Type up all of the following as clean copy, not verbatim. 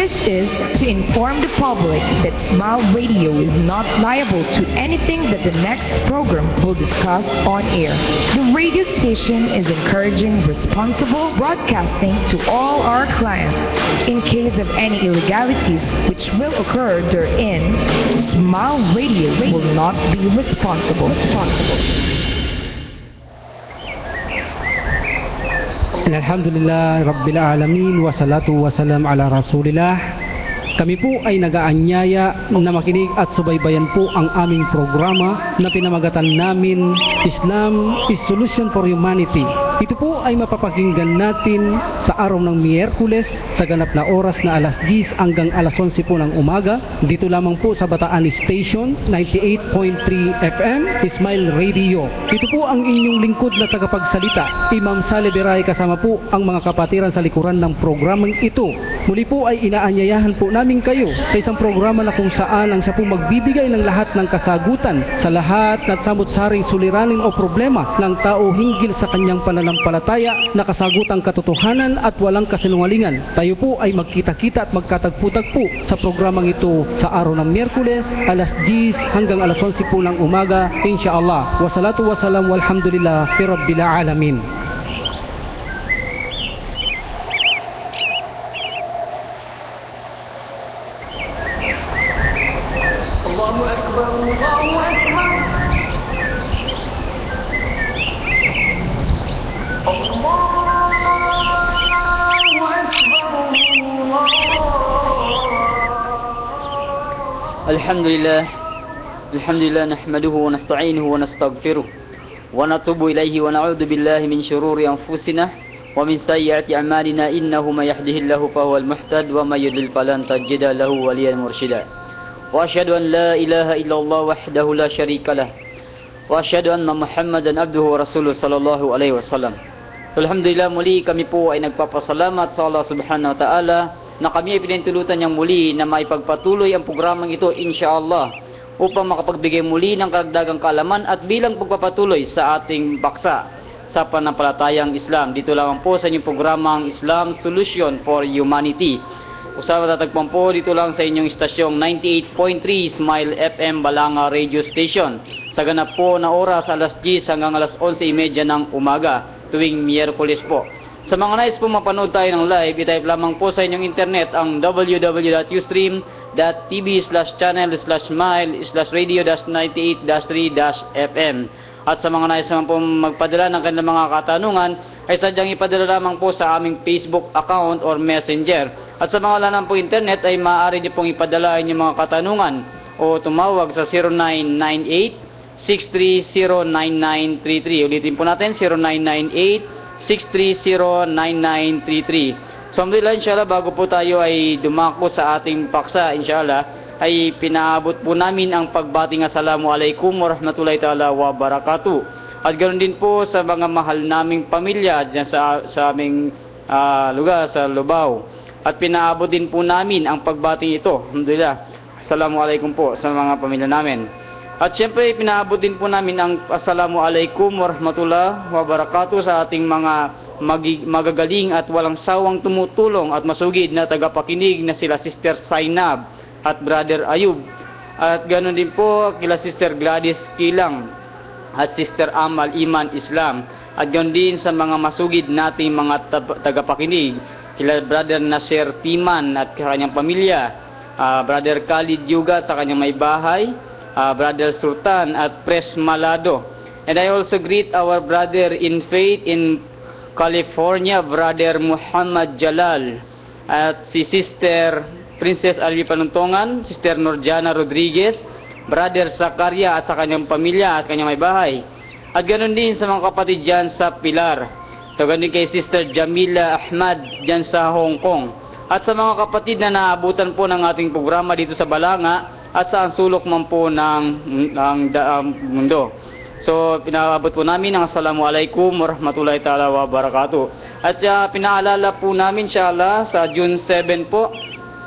This is to inform the public that Smile Radio is not liable to anything that the next program will discuss on air. The radio station is encouraging responsible broadcasting to all our clients. In case of any illegalities which will occur therein, Smile Radio will not be responsible. Alhamdulillah Rabbil Alamin wa salatu wa salam ala Rasulillah. Kami po ay nagaanyaya na makinig at subaybayan po ang aming programa na pinamagatan namin Islam is Solution for Humanity. Ito po ay mapapakinggan natin sa araw ng Miyerkules sa ganap na oras na alas 10 hanggang alas 11 po ng umaga. Dito lamang po sa Bataan Station 98.3 FM Smile Radio. Ito po ang inyong lingkod na tagapagsalita, Imam Saleh Beray, kasama po ang mga kapatiran sa likuran ng programang ito. Muli po ay inaanyayahan po namin kayo sa isang programa na kung saan ang siya po magbibigay ng lahat ng kasagutan sa lahat na samut-saring suliranin o problema ng tao hinggil sa kanyang pananampalataya na kasagutang katotohanan at walang kasinungalingan. Tayo po ay magkita-kita at magkatagpo-tagpo sa programang ito sa araw ng Miyerkules, alas 10 hanggang alas 11 po ng umaga, insyaAllah. Wassalatu wassalam walhamdulillah Rabbil Alamin. Alhamdulillah nahmaduhu wa nasta'inuhu wa nastaghfiruh wa natubu ilayhi wa na'udzu billahi min shururi anfusina wa min sayyiati a'malina innahu may yahdihillahu fahuwal muhtad wa may yudlil falan tajida lahu waliyan mursyida. Wa asyhadu an la ilaha illallah wahdahu la syarikalah wa asyhadu anna Muhammadan abduhu wa rasuluh sallallahu alaihi wasallam. Alhamdulillah, muli kami po ay nagpapasalamat sa Allah Subhanahu wa Ta'ala na kami ay pinintulutan niyang muli na maipagpatuloy ang programang ito insyaAllah upang makapagbigay muli ng karagdagang kaalaman at bilang pagpapatuloy sa ating baksa sa panampalatayang Islam. Dito lamang po sa inyong programang Islam Solution for Humanity. Usama tatagpuan po dito lang sa inyong istasyong 98.3 Smile FM Balanga Radio Station. Sa ganap po na oras alas 10 hanggang alas 11:30 ng umaga tuwing Miyerkules po. Sa mga nais po mapanood tayo ng live, i-type lamang po sa inyong internet ang www.tv/channel/smile/radio-98-3-FM. At sa mga nais naman po magpadala ng kanilang mga katanungan, ay sadyang ipadala lamang po sa aming Facebook account or Messenger. At sa mga wala naman po internet, ay maaari niyo pong ipadala inyong mga katanungan o tumawag sa 0998-630-9933. Ulitin po natin, 0998-630-9933. So, alhamdulillah, inshallah, bago po tayo ay dumako sa ating paksa, inshallah, ay pinaabot po namin ang pagbating assalamualaikum warahmatullahi ta'ala wabarakatuh. At ganoon din po sa mga mahal naming pamilya dyan sa aming lugar, sa Lubao. At pinaabot din po namin ang pagbating ito, alhamdulillah. Assalamualaikum po sa mga pamilya namin. At syempre, pinaabot din po namin ang assalamualaikum warahmatullahi wabarakatuh sa ating mga magagaling at walang sawang tumutulong at masugid na tagapakinig na sila Sister Sainab at Brother Ayub. At ganoon din po kila Sister Gladys Kilang at Sister Amal Iman Islam. At ganoon din sa mga masugid nating mga tagapakinig, kila Brother Nasir Timan at kanyang pamilya, Brother Khalid Yuga sa kanyang may bahay, Brother Sultan at Pres Malado. And I also greet our brother in faith in California, Brother Muhammad Jalal, at si Sister Princess Alvi Panuntongan, Sister Norjana Rodriguez, Brother Zakaria at sa kanyang pamilya at kanyang may bahay. At ganoon din sa mga kapatid dyan sa Pilar. So ganoon kay Sister Jamila Ahmad dyan sa Hong Kong. At sa mga kapatid na naabutan po ng ating programa dito sa Balanga at sa sulok man po ng mundo. So, pinaabot po namin ang assalamualaikum warahmatullahi ta'ala wabarakatuh. At pinaalala po namin inshallah sa June 7 po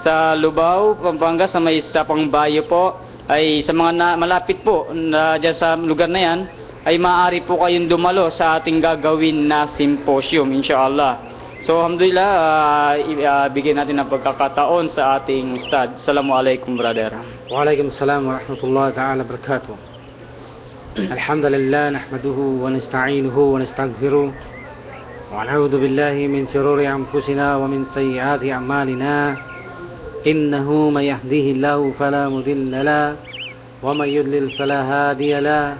sa Lubao, Pampanga, sa may Sapang Bayo po, ay sa mga malapit po na dyan sa lugar na yan, ay maaari po kayong dumalo sa ating gagawin na symposium inshallah. So alhamdulillah, bigyan natin ng pagkakataon sa ating ustad. Assalamualaikum brother. Waalaikumsalam warahmatullahi ta'ala wabarakatuh. Alhamdulillah nahmaduhu wa nasta'inuhu wa nastaghfiruh wa na'udzu billahi min shururi anfusina wa min sayyiati a'malina. Innahu may yahdihillahu fala mudilla lahu wa may yudlil fala hadiya lahu.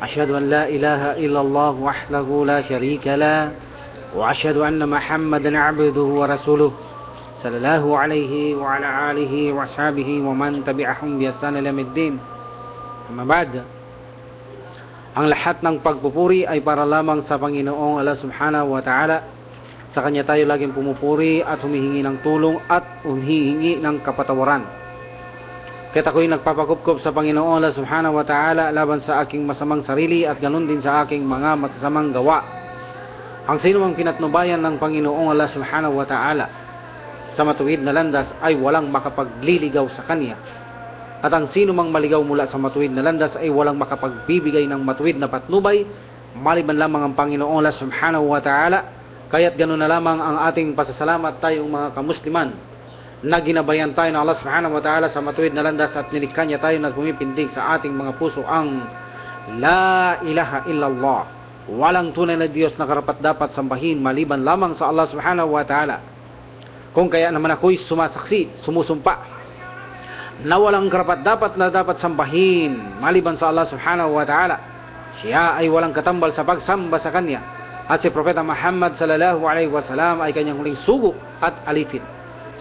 Asyhadu an la ilaha illallah wahdahu la syarika lahu wa asyhadu anna Muhammadan 'abduhu wa rasuluh sallallahu alaihi wa ala alihi wa ashabihi wa man tabi'ahum bi ihsan ila yaumiddin. Amma ba'd. Ang lahat ng pagpupuri ay para lamang sa Panginoong Allah Subhanahu wa Ta'ala. Sa Kanya tayo laging pumupuri at humihingi ng tulong at humihingi ng kapatawaran. Kaya ako'y nagpapakupkop sa Panginoon Allah Subhanahu wa Ta'ala laban sa aking masamang sarili at ganun din sa aking mga masasamang gawa. Ang sino mang pinatnubayan ng Panginoong Allah Subhanahu wa Ta'ala sa matuwid na landas ay walang makapagliligaw sa Kanya. At ang sino mang maligaw mula sa matuwid na landas ay walang makapagbibigay ng matuwid na patnubay maliban lamang ang Panginoong Allah Subhanahu wa Ta'ala. Kaya't ganun na lamang ang ating pasasalamat tayong mga kamusliman na ginabayan tayo ng Allah Subhanahu wa Ta'ala sa matuwid na landas at nilikha niya tayo na pumipindig sa ating mga puso ang La ilaha illallah. Walang tunay na Diyos na karapat-dapat sambahin maliban lamang sa Allah Subhanahu wa Ta'ala. Kung kaya naman ako'y sumasaksi, sumusumpa na walang karapat-dapat na dapat sambahin maliban sa Allah Subhanahu wa Ta'ala. Siya ay walang katambal sa pagsamba sa Kanya. At si Propeta Muhammad sallallahu alaihi wasallam ay kanyang huling sugo at alipin.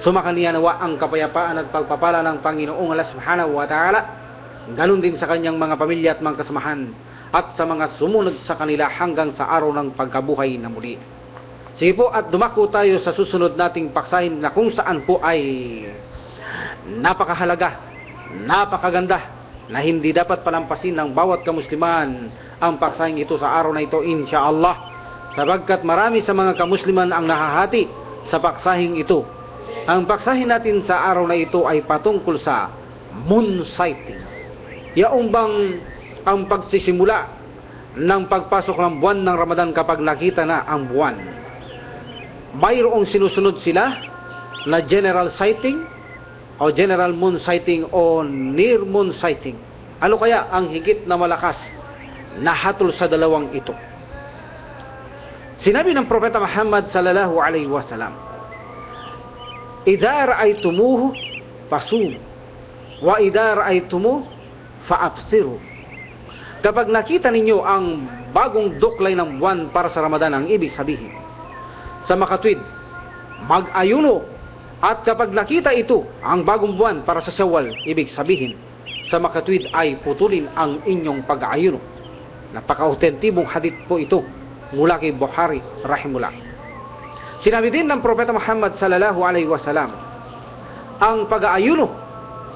Sumakaniya nawa ang kapayapaan at pagpapala ng Panginoong Allah Subhanahu wa Ta'ala. Ganun din sa kanyang mga pamilya at mga kasamahan at sa mga sumunod sa kanila hanggang sa araw ng pagkabuhay na muli. Sige po at dumako tayo sa susunod nating paksahin na kung saan po ay napakahalaga, napakaganda na hindi dapat palampasin ng bawat kamusliman ang paksahin ito sa araw na ito insyaallah, sabagkat marami sa mga kamusliman ang nahahati sa paksahing ito. Ang paksahin natin sa araw na ito ay patungkol sa moon sighting. Yaong bang ang pagsisimula ng pagpasok ng buwan ng Ramadan kapag nakita na ang buwan. Mayroong sinusunod sila na general sighting o general moon sighting o near moon sighting. Ano kaya ang higit na malakas na hatol sa dalawang ito? Sinabi ng Propeta Muhammad sallallahu alaihi wasallam, "Idza ra'aytumuhu fasum wa idza ra'aytumuhu fa'absiru." Kapag nakita ninyo ang bagong duklay ng buwan para sa Ramadan, ang ibig sabihin, sa makatwid, mag-ayuno. At kapag nakita ito, ang bagong buwan para sa Syawal, ibig sabihin, sa makatwid ay putulin ang inyong pag-ayuno. Napaka-autentibong hadith po ito mula kay Bukhari rahimullah. Sinabi din ng Propeta Muhammad sallallahu alaihi wasallam, ang pag-aayuno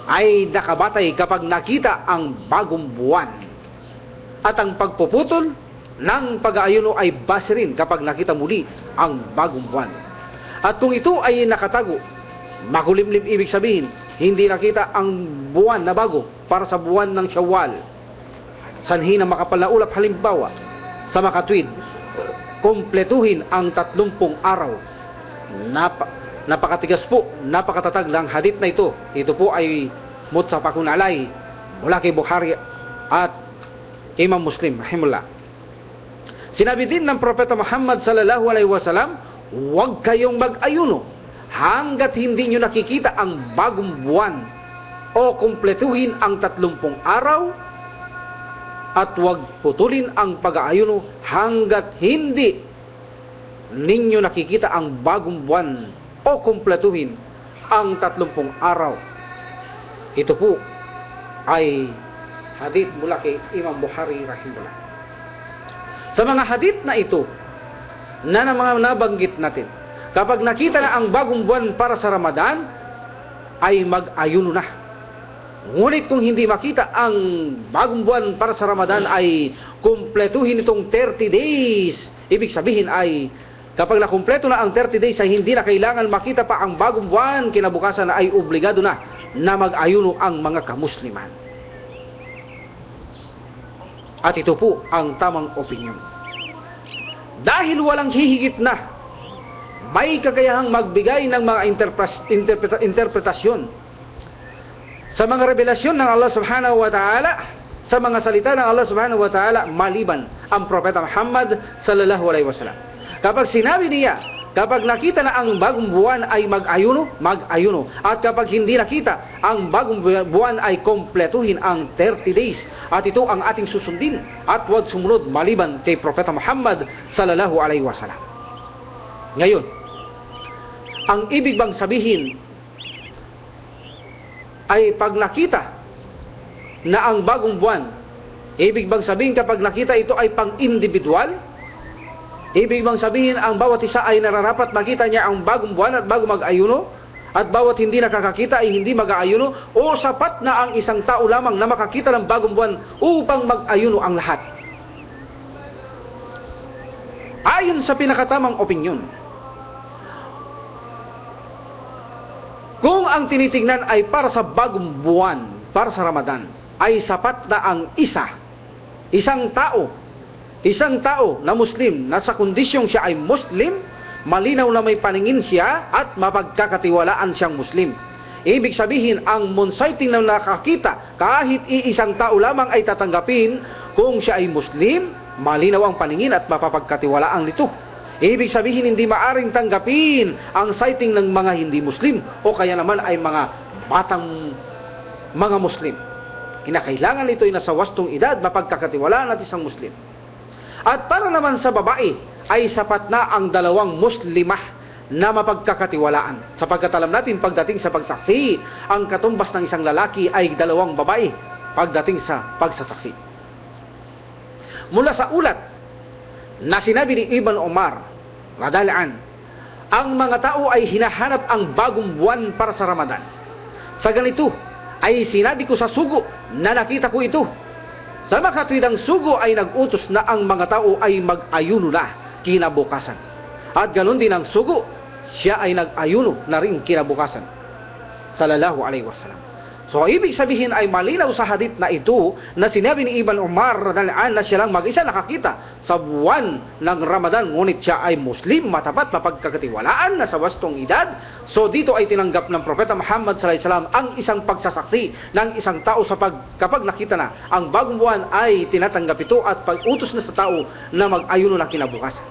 ay nakabatay kapag nakita ang bagong buwan. At ang pagpuputol ng pag-aayuno ay base rin kapag nakita muli ang bagong buwan. At kung ito ay nakatago, makulimlim ibig sabihin, hindi nakita ang buwan na bago para sa buwan ng Syawal. Sanhi na makapalaulap halimbawa, sa makatwid, kumpletuhin ang 30 araw. Napakatigas po, napakatatag ng hadith na ito. Ito po ay mutsafaqun alay mula kay Bukhari at Imam Muslim rahimullah. Sinabi din ng Propeta Muhammad sallallahu alaihi wasallam, huwag kayong mag-ayuno hanggat hindi nyo nakikita ang bagong buwan o kumpletuhin ang 30 araw, at huwag putulin ang pag-aayuno hanggat hindi ninyo nakikita ang bagong buwan o kumpletuhin ang 30 araw. Ito po ay hadith mula kay Imam Bukhari rahimahullah. Sa mga hadith na ito na mga nabanggit natin, kapag nakita na ang bagong buwan para sa Ramadan, ay mag-ayuno na. Ngunit kung hindi makita ang bagong buwan para sa Ramadan, ay kumpletuhin itong 30 days. Ibig sabihin ay kapag nakumpleto na ang 30 days ay hindi na kailangan makita pa ang bagong buwan, kinabukasan na ay obligado na mag-ayuno ang mga kamusliman. At ito po ang tamang opinyon. Dahil walang hihigit na may kakayahang magbigay ng mga interpretasyon sa mga revelasyon ng Allah subhanahu wa ta'ala, sa mga salita ng Allah subhanahu wa ta'ala, maliban ang Propeta Muhammad sallallahu alaihi wasallam. Kapag sinabi niya, kapag nakita na ang bagong buwan ay mag-ayuno, mag-ayuno. At kapag hindi nakita, ang bagong buwan ay kompletuhin ang 30 days. At ito ang ating susundin. At huwag sumunod maliban kay Propeta Muhammad sallallahu alaihi wasallam. Ngayon, ang ibig bang sabihin ay pag nakita na ang bagong buwan, ibig bang sabihin kapag nakita ito ay pang-individual? Ibig bang sabihin ang bawat isa ay nararapat makita niya ang bagong buwan at bago mag-ayuno? At bawat hindi nakakakita ay hindi mag-aayuno? O sapat na ang isang tao lamang na makakita ng bagong buwan upang mag-ayuno ang lahat? Ayon sa pinakatamang opinyon, kung ang tinitingnan ay para sa bagong buwan, para sa Ramadan, ay sapat na ang isang tao na Muslim, na sa kondisyong siya ay Muslim, malinaw na may paningin siya at mapagkakatiwalaan siyang Muslim. Ibig sabihin, ang monsighting na nakakita, kahit iisang tao lamang ay tatanggapin kung siya ay Muslim, malinaw ang paningin at mapapagkatiwalaan nito. Ibig sabihin, hindi maaring tanggapin ang sighting ng mga hindi Muslim o kaya naman ay mga batang mga Muslim. Kinakailangan ito ay nasa wastong edad, mapagkakatiwalaan at isang Muslim. At para naman sa babae, ay sapat na ang dalawang Muslimah na mapagkakatiwalaan. Sapagkat alam natin, pagdating sa pagsaksi, ang katumbas ng isang lalaki ay dalawang babae pagdating sa pagsasaksi. Mula sa ulat na sinabi ni Ibn Umar radhiyallahu, ang mga tao ay hinahanap ang bagong buwan para sa Ramadan. Sa ganito ay sinabi ko sa sugo na nakita ko ito. Sa makatwid ang sugo ay nag-utos na ang mga tao ay mag-ayuno na kinabukasan. At ganoon din ang sugo, siya ay nag-ayuno na rin kinabukasan. Sallallahu alaihi wasallam. So, ibig sabihin ay malinaw sa hadith na ito na sinabi ni Ibn Umar na siya lang mag-isa nakakita sa buwan ng Ramadan, ngunit siya ay Muslim, matapat, mapagkakatiwalaan, na sa wastong edad. So, dito ay tinanggap ng Propeta Muhammad sallallahu alaihi wasallam ang isang pagsasaksi ng isang tao kapag nakita na ang bagong buwan ay tinatanggap ito at pag-utos na sa tao na mag-ayuno na kinabukasan.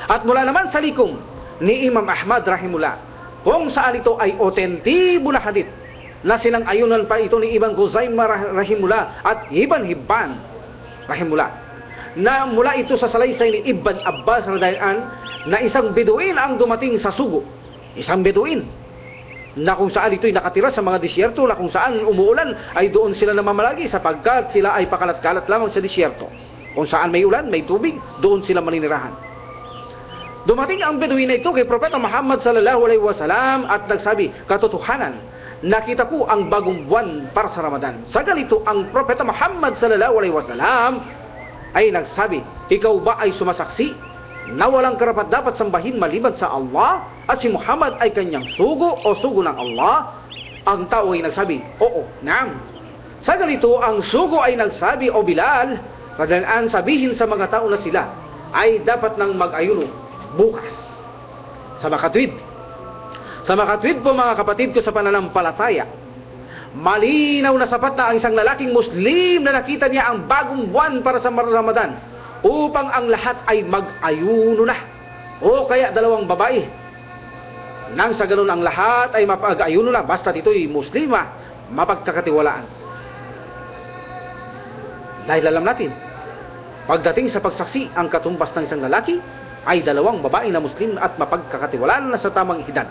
At mula naman sa likom ni Imam Ahmad rahimullah, kung saan ito ay otentibo na hadith, na silang ayunan pa ito ni Ibn Khuzaimah rahimullah at Ibn Hibban rahimullah, na mula ito sa salaysay ni Ibn Abbas radhiyallahu na isang Beduin ang dumating sa sugo. Isang Beduin na kung saan ito'y nakatira sa mga disyerto, na kung saan umuulan ay doon sila namamalagi sapagkat sila ay pakalat-kalat lamang sa disyerto. Kung saan may ulan, may tubig, doon sila maninirahan. Dumating ang Beduin na ito kay Propeta Muhammad sallallahu alaihi wasallam at nagsabi, katotohanan, nakita ko ang bagong buwan para sa Ramadan. Sa ganito, ang Propeta Muhammad sallallahu alaihi wasallam ay nagsabi, ikaw ba ay sumasaksi na walang karapat-dapat sambahin maliban sa Allah at si Muhammad ay kanyang sugo o sugo ng Allah? Ang tao ay nagsabi, oo, naam. Sa ganito, ang sugo ay nagsabi, o Bilal, radhiyallahu, sabihin sa mga tao na sila ay dapat nang mag-ayuno bukas sa makatwid. Sa makatwid po mga kapatid ko sa pananampalataya, malinaw na sapat na ang isang lalaking Muslim na nakita niya ang bagong buwan para sa Ramadan upang ang lahat ay mag-ayuno na, o kaya dalawang babae. Nang sa ganun ang lahat ay mapag-ayuno na, basta ito'y Muslima, mapagkakatiwalaan. Dahil alam natin, pagdating sa pagsaksi, ang katumbas ng isang lalaki ay dalawang babae na Muslim at mapagkakatiwalaan na sa tamang edad.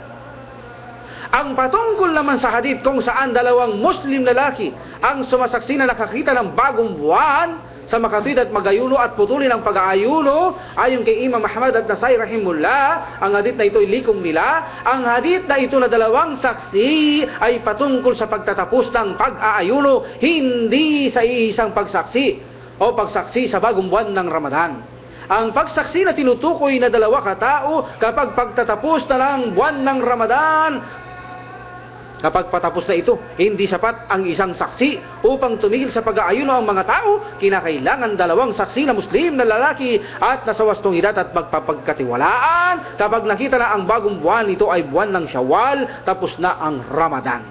Ang patungkol naman sa hadith kung saan dalawang Muslim lalaki ang sumasaksi na nakakita ng bagong buwan sa makatwid at magayuno at putulin ang pag-aayuno, ayon kay Imam Ahmad at Nasai rahimullah, ang hadith na ito'y likom nila. Ang hadith na ito na dalawang saksi ay patungkol sa pagtatapos ng pag-aayuno, hindi sa isang pagsaksi o pagsaksi sa bagong buwan ng Ramadan. Ang pagsaksi na tinutukoy na dalawa katao kapag pagtatapos na ng buwan ng Ramadan, Kapag patapos na ito, hindi sapat ang isang saksi upang tumigil sa pag-aayuno ang mga tao. Kinakailangan dalawang saksi na Muslim na lalaki at nasa wastong edad at magpapagkatiwalaan. Kapag nakita na ang bagong buwan, ito ay buwan ng Syawal, tapos na ang Ramadan.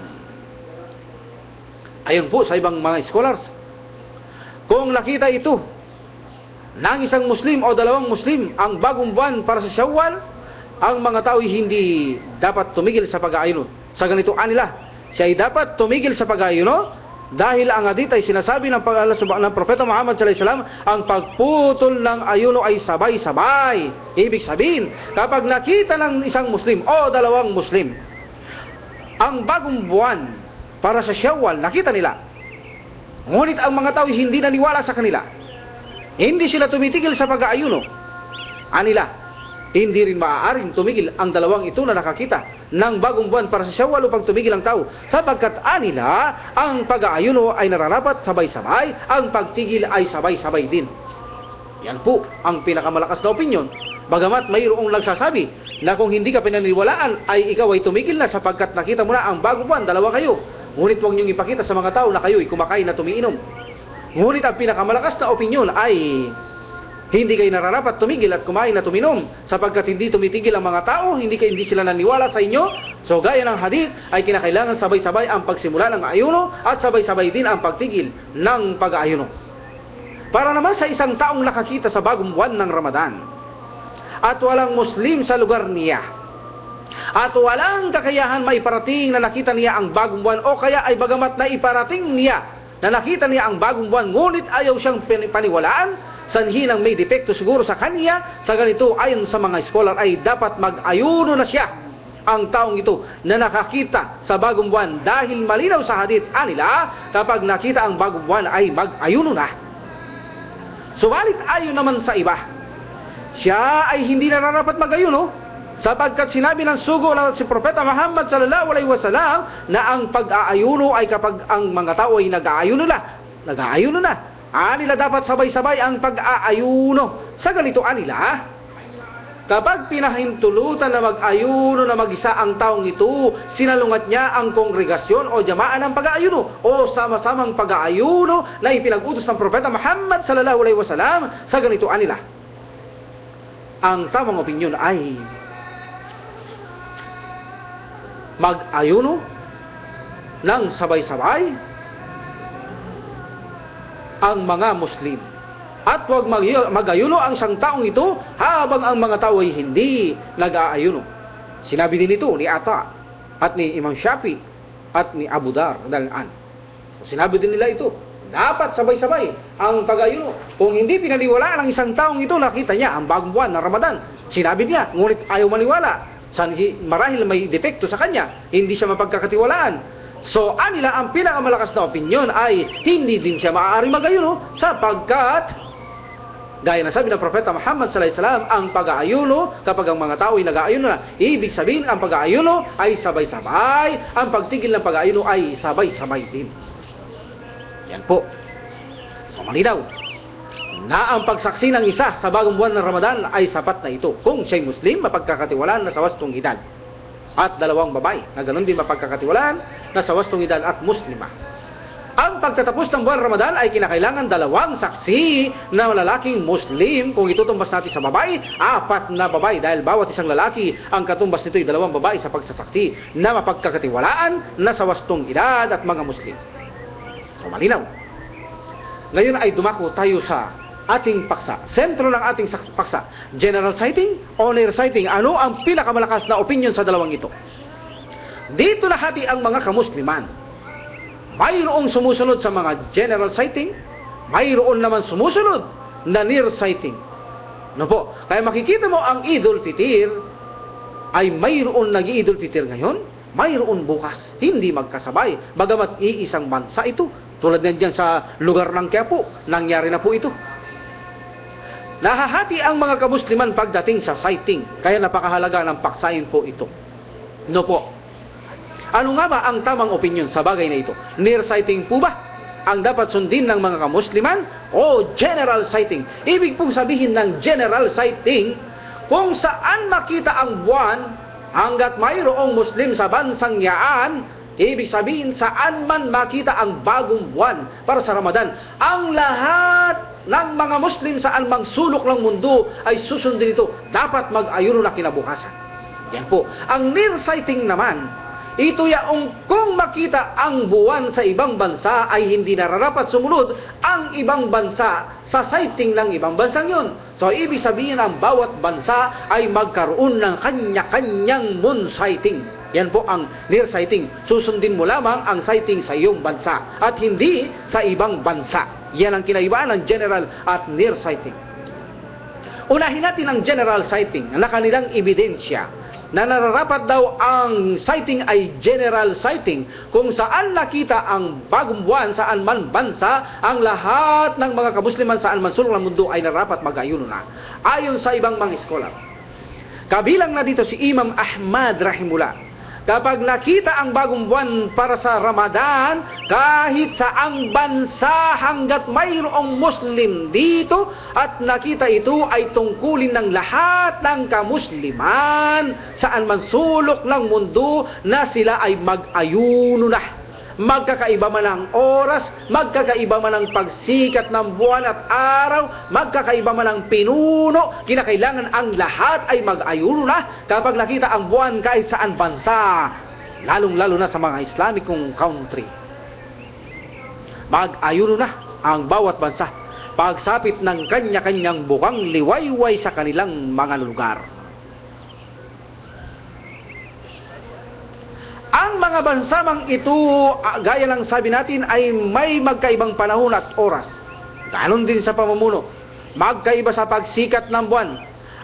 Ayon po sa ibang mga scholars, kung nakita ito ng isang Muslim o dalawang Muslim ang bagong buwan para sa Syawal, ang mga tao ay hindi dapat tumigil sa pag-aayuno. Sa ganito anila, siya ay dapat tumigil sa pag-aayuno dahil ang hadith ay sinasabi ng Propeta Muhammad sallallahu alaihi wasallam, ang pagputol ng ayuno ay sabay-sabay. Ibig sabihin, kapag nakita ng isang Muslim o dalawang Muslim ang bagong buwan para sa Syawal, nakita nila, ngunit ang mga tao hindi naniwala sa kanila, hindi sila tumitigil sa pag-aayuno, anila, hindi rin maaaring tumigil ang dalawang ito na nakakita ng bagong buwan para sa Syawal upang tumigil ang tao, sapagkat anila ang pag-aayuno ay nararapat sabay-sabay, ang pagtigil ay sabay-sabay din. Yan po ang pinakamalakas na opinyon. Bagamat mayroong nagsasabi na kung hindi ka pinaniwalaan ay ikaw ay tumigil na sapagkat nakita mo na ang bagong buwan, dalawa kayo. Ngunit huwag niyong ipakita sa mga tao na kayo ay kumakain na tumiinom. Ngunit ang pinakamalakas na opinyon ay hindi kayo nararapat tumigil at kumain na tuminom sapagkat hindi tumitigil ang mga tao, hindi sila naniwala sa inyo. So gaya ng hadith ay kinakailangan sabay-sabay ang pagsimula ng ayuno at sabay-sabay din ang pagtigil ng pag-aayuno. Para naman sa isang taong nakakita sa bagong buwan ng Ramadan at walang Muslim sa lugar niya at walang kakayahan maiparating na nakita niya ang bagong buwan, o kaya ay bagamat na iparating niya na nakita niya ang bagong buwan ngunit ayaw siyang paniwalaan, sanhi ng may depekto siguro sa kanya, sa ganito ayon sa mga scholar ay dapat mag-ayuno na siya, ang taong ito na nakakita sa bagong buwan, dahil malinaw sa hadith anila, kapag nakita ang bagong buwan ay mag-ayuno na. Subalit ayon naman sa iba, siya ay hindi nararapat mag-ayuno sapagkat sinabi ng sugo na si Propeta Muhammad sallallahu alaihi wasallam na ang pag-aayuno ay kapag ang mga tao ay nag-aayuno na. Anila dapat sabay-sabay ang pag-aayuno. Sa ganito anila, kapag pinahintulutan na mag-ayuno na mag-isa ang taong ito, sinalungat niya ang kongregasyon o jamaan ng pag-aayuno o sama-samang pag-aayuno na ipinag-utos ng Propeta Muhammad sallallahu alaihi wasallam. Sa ganito anila, ang tamang opinyon ay mag-ayuno ng sabay-sabay ang mga Muslim. At huwag mag-ayuno ang isang taong ito habang ang mga tao ay hindi nag-aayuno. Sinabi din ito ni Ata at ni Imam Shafi at ni Abu Dar dalaan. So, sinabi din nila ito, dapat sabay-sabay ang pag-ayuno. Kung hindi pinaniwalaan ang isang taong ito, nakita niya ang bagong buwan ng Ramadan, sinabi niya, ngunit ayaw maniwala, marahil may depekto sa kanya, hindi siya mapagkakatiwalaan. So, anila ang pinakamalakas na opinyon ay hindi din siya maaaring mag-ayuno sapagkat gaya na sabi ng Propeta Muhammad sallallahu alaihi wasallam, ang pag-aayuno kapag ang mga tao ay nag-aayuno na, ibig sabihin ang pag-aayuno ay sabay-sabay, ang pagtigil ng pag-aayuno ay sabay-sabay din. Yan po. So, malinaw na ang pagsaksi ng isa sa bagong buwan ng Ramadan ay sapat na ito kung siya'y Muslim, mapagkakatiwalaan na sa wastong edad, at dalawang babae na ganoon din mapagkakatiwalaan na sa wastong edad at Muslima. Ang pagtatapos ng buwan Ramadan ay kinakailangan dalawang saksi na lalaking Muslim. Kung itutumbas natin sa babae, 4 na babae dahil bawat isang lalaki ang katumbas nito ay 2 babae sa pagsasaksi na mapagkakatiwalaan na sa wastong edad at mga Muslim. So, malinaw. Ngayon ay dumako tayo sa ating paksa. Sentro ng ating paksa, general sighting o near sighting. Ano ang pinakamalakas na opinion sa dalawang ito? Dito nahati ang mga kamusliman. Mayroong sumusunod sa mga general sighting, mayroon naman sumusunod na near sighting. No po? Kaya makikita mo ang Idul Fitir ay mayroon nag-Idul Fitir ngayon, mayroon bukas. Hindi magkasabay. Bagamat iisang bansa ito. Tulad na dyan sa lugar ng Quiapo, nangyari na po ito. Nahahati ang mga kamusliman pagdating sa sighting. Kaya napakahalaga ng paksain po ito. No po? Ano nga ba ang tamang opinion sa bagay na ito? Near sighting po ba ang dapat sundin ng mga kamusliman o general sighting? Ibig pong sabihin ng general sighting, kung saan makita ang buwan hanggat mayroong Muslim sa bansang yaan, Ibig sabihin, saan man makita ang bagong buwan para sa Ramadan, ang lahat ng mga Muslim saan mang sulok ng mundo ay susundin ito. Dapat mag-ayuno na kinabukasan. Yan po. Ang near sighting naman, ito yaong kung makita ang buwan sa ibang bansa ay hindi nararapat sumunod ang ibang bansa sa sighting ng ibang bansang yun. So, ibig sabihin ang bawat bansa ay magkaroon ng kanya-kanyang moon sighting. Yan po ang near sighting. Susundin mo lamang ang sighting sa iyong bansa at hindi sa ibang bansa. Yan ang kinaibahan ng general at near sighting. Unahin natin ang general sighting na kanilang ebidensya na nararapat daw ang sighting ay general sighting kung saan nakita ang bagong buwan saan man bansa, ang lahat ng mga kamusliman saan man sulok ng mundo ay nararapat mag-ayuno na. Ayon sa ibang mga scholar. Kabilang na dito si Imam Ahmad rahimullah. Kapag nakita ang bagong buwan para sa Ramadan, kahit sa ang bansa hanggat mayroong Muslim dito at nakita ito ay tungkulin ng lahat ng kamusliman saan man sulok ng mundo na sila ay mag-ayuno na. Magkakaiba man ang oras, magkakaiba man ang pagsikat ng buwan at araw, magkakaiba man ang pinuno, kinakailangan ang lahat ay mag-ayuno na kapag nakita ang buwan kahit saan bansa, lalong-lalo na sa mga Islamicong country. Mag-ayuno na ang bawat bansa pagsapit ng kanya-kanyang bukang liwayway sa kanilang mga lugar. Ang mga bansa mang ito, gaya ng sabi natin, ay may magkaibang panahon at oras. Ganon din sa pamumuno. Magkaiba sa pagsikat ng buwan.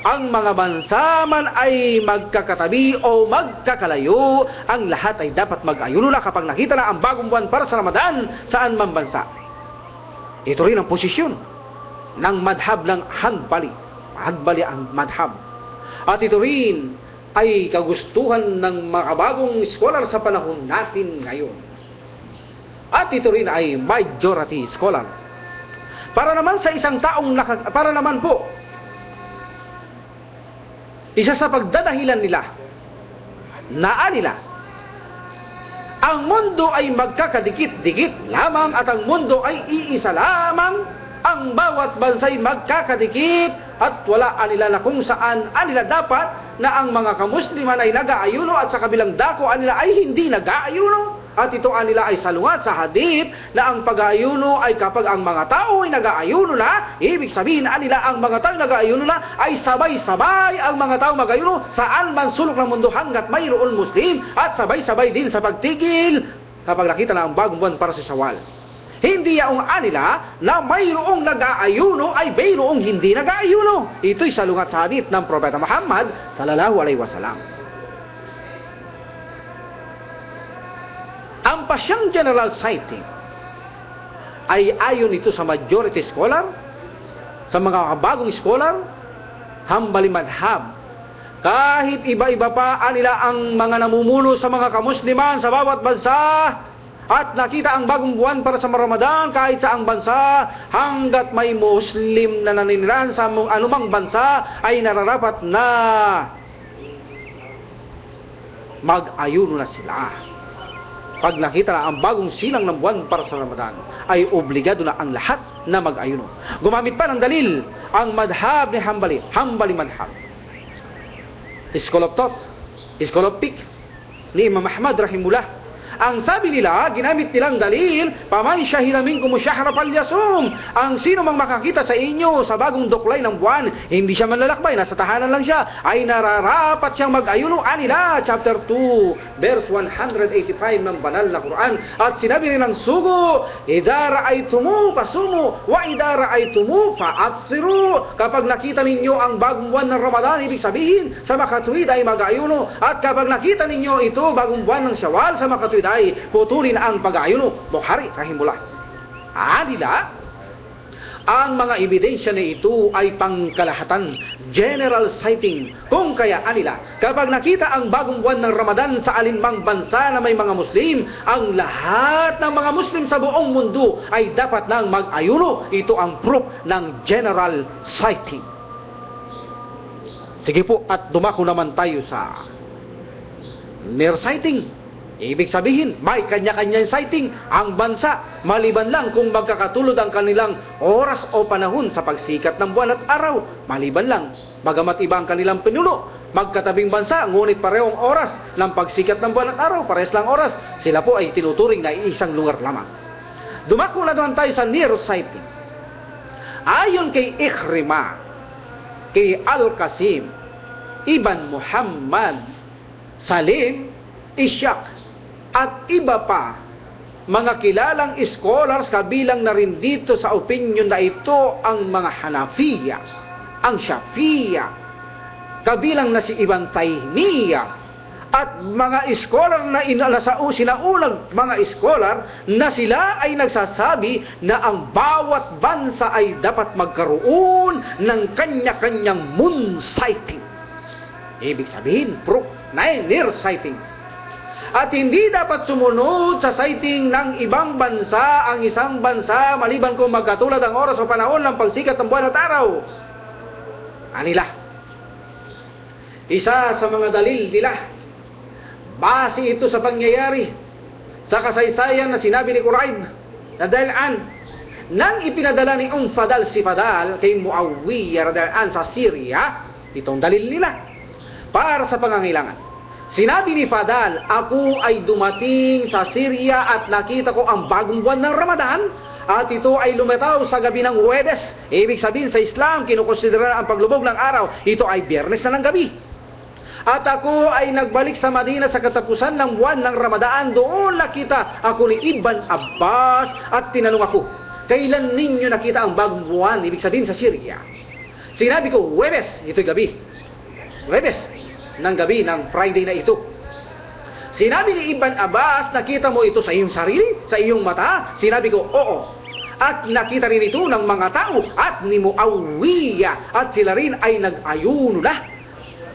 Ang mga bansa man ay magkakatabi o magkakalayo, ang lahat ay dapat mag-ayuno na kapag nakita na ang bagong buwan para sa Ramadan saan man bansa. Ito rin ang posisyon ng madhab ng Hanbali. Hanbali ang madhab. At ito rin ay kagustuhan ng mga bagong scholar sa panahon natin ngayon. At ito rin ay majority scholar. Para naman sa isang taong para naman po, isa sa pagdadahilan nila na nila, ang mundo ay magkakadikit-dikit lamang at ang mundo ay iisa lamang. Ang bawat bansa'y magkakadikit at wala anila na kung saan anila dapat na ang mga kamusliman ay nag-aayuno at sa kabilang dako anila ay hindi nag-aayuno. At ito anila ay salungat sa hadith na ang pag-aayuno ay kapag ang mga tao ay nag-aayuno na, ibig sabihin anila ang mga tao nag-aayuno na ay sabay-sabay ang mga tao mag-ayuno saan man sulok ng mundo hanggat mayroon Muslim at sabay-sabay din sa pagtigil kapag nakita na ang bagong buwan para sa Shawwal. Hindi yaong anila na mayroong nag-aayuno ay mayroong hindi nag-aayuno. Ito'y salungat sa hadith ng Propeta Muhammad sallallahu alaihi wasallam. Ang pasyang general sighting ay ayon ito sa majority scholar, sa mga bagong scholar, Hanbali madhab. Kahit iba-iba pa anila ang mga namumuno sa mga kamusliman sa bawat bansa, at nakita ang bagong buwan para sa Ramadan kahit sa ang bansa, hanggat may Muslim na naninirahan sa anumang bansa ay nararapat na mag-ayuno na sila. Pag nakita na ang bagong silang ng buwan para sa Ramadan, ay obligado na ang lahat na mag-ayuno. Gumamit pa ng dalil ang madhab ni Hanbali, Hanbali madhab. School of thought, school of fiqh ni Imam Ahmad rahimullah. Ang sabi nila, ginamit nilang dalil, paman syahida minkum syahra falyasum. Ang sino mang makakita sa inyo sa bagong duklay ng buwan, hindi siya manlalakbay, nasa tahanan lang siya, ay nararapat siyang mag-ayuno. Anila, chapter 2, verse 185 ng banal na Quran. At sinabi rin ng sugo, idha ra'aytumu fasumu, wa idha ra'aytumu fa'aksiru. Kapag nakita ninyo ang bagong buwan ng Ramadan, ibig sabihin, sa makatuwid ay mag-ayuno. At kapag nakita ninyo ito, bagong buwan ng Shawwal, sa makatuwid ay putulin ang pag-ayuno. Bukhari rahimullah. Anila, ang mga ebidensya na ito ay pangkalahatan, general sighting. Kung kaya anila, kapag nakita ang bagong buwan ng Ramadan sa alinmang bansa na may mga Muslim, ang lahat ng mga Muslim sa buong mundo ay dapat nang mag-ayuno. Ito ang proof ng general sighting. Sige po, at dumako naman tayo sa near sighting. Ibig sabihin, may kanya-kanyang sighting ang bansa, maliban lang kung magkakatulad ang kanilang oras o panahon sa pagsikat ng buwan at araw. Maliban lang, bagamat iba ang kanilang pinuno, magkatabing bansa, ngunit parehong oras ng pagsikat ng buwan at araw, parehas lang oras, sila po ay tinuturing na isang lugar lamang. Dumako na doon tayo sa near sighting. Ayon kay Ikrimah, kay Al-Qasim, Ibn Muhammad, Salim, Ishaq, at iba pa, mga kilalang scholars, kabilang na rin dito sa opinion na ito ang mga Hanafiya, ang Shafiya, kabilang na si Ibn Taymiyyah, at mga scholar na sinaulang mga scholar na sila ay nagsasabi na ang bawat bansa ay dapat magkaroon ng kanya-kanyang moon sighting. Ibig sabihin, proof na near sighting. At hindi dapat sumunod sa sighting ng ibang bansa ang isang bansa maliban kung magkatulad ang oras o panahon ng pagsikat ng buwan at araw. Anila, isa sa mga dalil nila, base ito sa pangyayari sa kasaysayan na sinabi ni Quraib na dahilan nang ipinadala ni Fadal si Fadal kay Muawiyah radhiyallahu sa Syria, itong dalil nila para sa pangangailangan. Sinabi ni Fadal, ako ay dumating sa Syria at nakita ko ang bagong buwan ng Ramadan at ito ay lumitaw sa gabi ng Huwebes. Ibig sabihin sa Islam, kinukonsidera ang paglubog ng araw, ito ay Biyernes na ng gabi. At ako ay nagbalik sa Madina sa katapusan ng buwan ng Ramadan. Doon nakita ako ni Ibn Abbas at tinanong ako, kailan ninyo nakita ang bagong buwan? Ibig sabihin sa Syria. Sinabi ko, Huwebes, ito'y gabi. Huwebes ng gabi ng Friday na ito. Sinabi ni Ibn Abbas, nakita mo ito sa iyong sarili, sa iyong mata? Sinabi ko, oo. At nakita rin ito ng mga tao at ni Muawiyah at sila rin ay nag-ayuno na.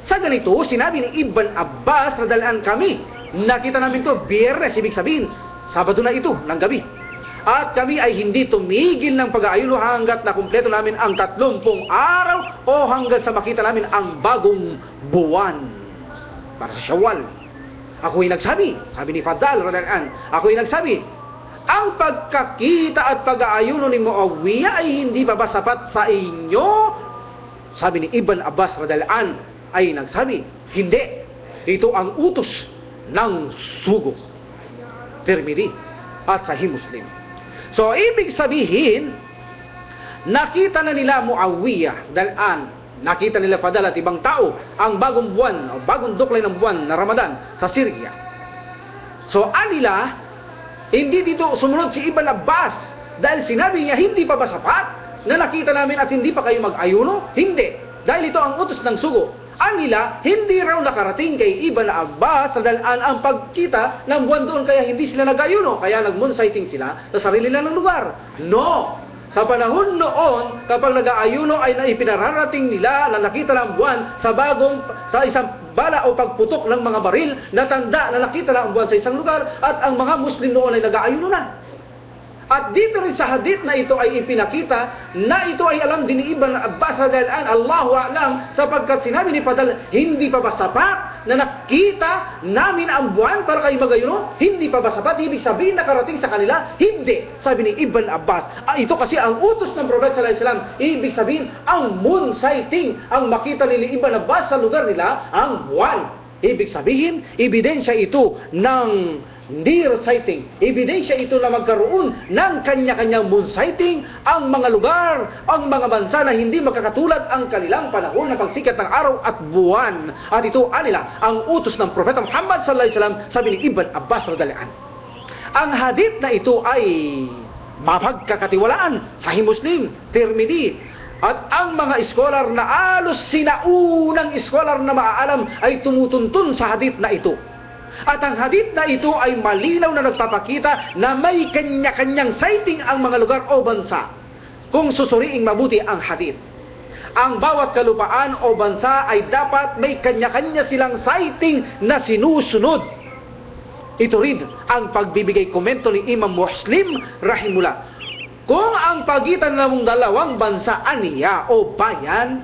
Sa ganito, sinabi ni Ibn Abbas, radalaan kami, nakita namin ito Biyernes, ibig sabihin, Sabado na ito ng gabi. At kami ay hindi tumigil ng pag-aayuno hanggat na kumpleto namin ang 30 araw o hanggang sa makita namin ang bagong buwan para sa Syawal. Ako'y nagsabi, sabi ni Fadal radhiyallahu, ako'y nagsabi, ang pagkakita at pag-aayuno ni Muawiyah ay hindi pa ba sapat sa inyo? Sabi ni Ibn Abbas radhiyallahu ay nagsabi, hindi, ito ang utos ng sugo. Tirmidhi at Sahih Muslim. So, ibig sabihin, nakita na nila Muawiyah, nakita nila Fadal at ibang tao ang bagong buwan, o bagong duklay ng buwan na Ramadan sa Syria. So, anila, hindi dito sumunod si Ibn Abbas dahil sinabi niya, hindi pa ba sapat na nakita namin at hindi pa kayo mag-ayuno? Hindi, dahil ito ang utos ng sugo. Anila, hindi raw nakarating kay Ibn Abbas dahil ang pagkita ng buwan doon kaya hindi sila nag-ayuno, kaya nag-moon sighting sila sa sarili nilang lugar. No! Sa panahon noon, kapag nag-aayuno ay ipinararating nila na nakita ng buwan sa isang bala o pagputok ng mga baril na tanda na nakita na ang buwan sa isang lugar at ang mga Muslim noon ay nag-aayuno na. At dito rin sa hadith na ito ay ipinakita na ito ay alam din ni Ibn Abbas radhiyallahu anhu, Allahu a'lam, sapagkat sinabi ni Fadal, hindi pa ba sapat na nakita namin ang buwan para kayo mag-ayuno? Hindi pa ba sapat? Ibig sabihin nakarating sa kanila? Hindi. Sabi ni Ibn Abbas, ito kasi ang utos ng Prophet sallallahu alaihi wasallam. Ibig sabihin, ang moon sighting, ang makita ni Ibn Abbas sa lugar nila, ang buwan. Ibig sabihin, ebidensya ito ng near sighting. Ebidensya ito na magkaroon ng kanya-kanyang moon sighting ang mga lugar, ang mga bansa na hindi magkakatulad ang kanilang panahon na pagsikat ng araw at buwan. At ito anila ang utos ng Propeta Muhammad sallallahu alaihi wasallam, sabi ni Ibn Abbas radhiyallahu anhu. Ang hadith na ito ay mapagkakatiwalaan, Sahih Muslim, Tirmidhi. At ang mga scholar na alos sinaunang scholar na maaalam ay tumutuntun sa hadith na ito. At ang hadith na ito ay malinaw na nagpapakita na may kanya-kanyang sighting ang mga lugar o bansa. Kung susuriing mabuti ang hadith, ang bawat kalupaan o bansa ay dapat may kanya-kanya silang sighting na sinusunod. Ito rin ang pagbibigay komento ni Imam Muslim rahimullah. Kung ang pagitan ng dalawang bansa aniya o bayan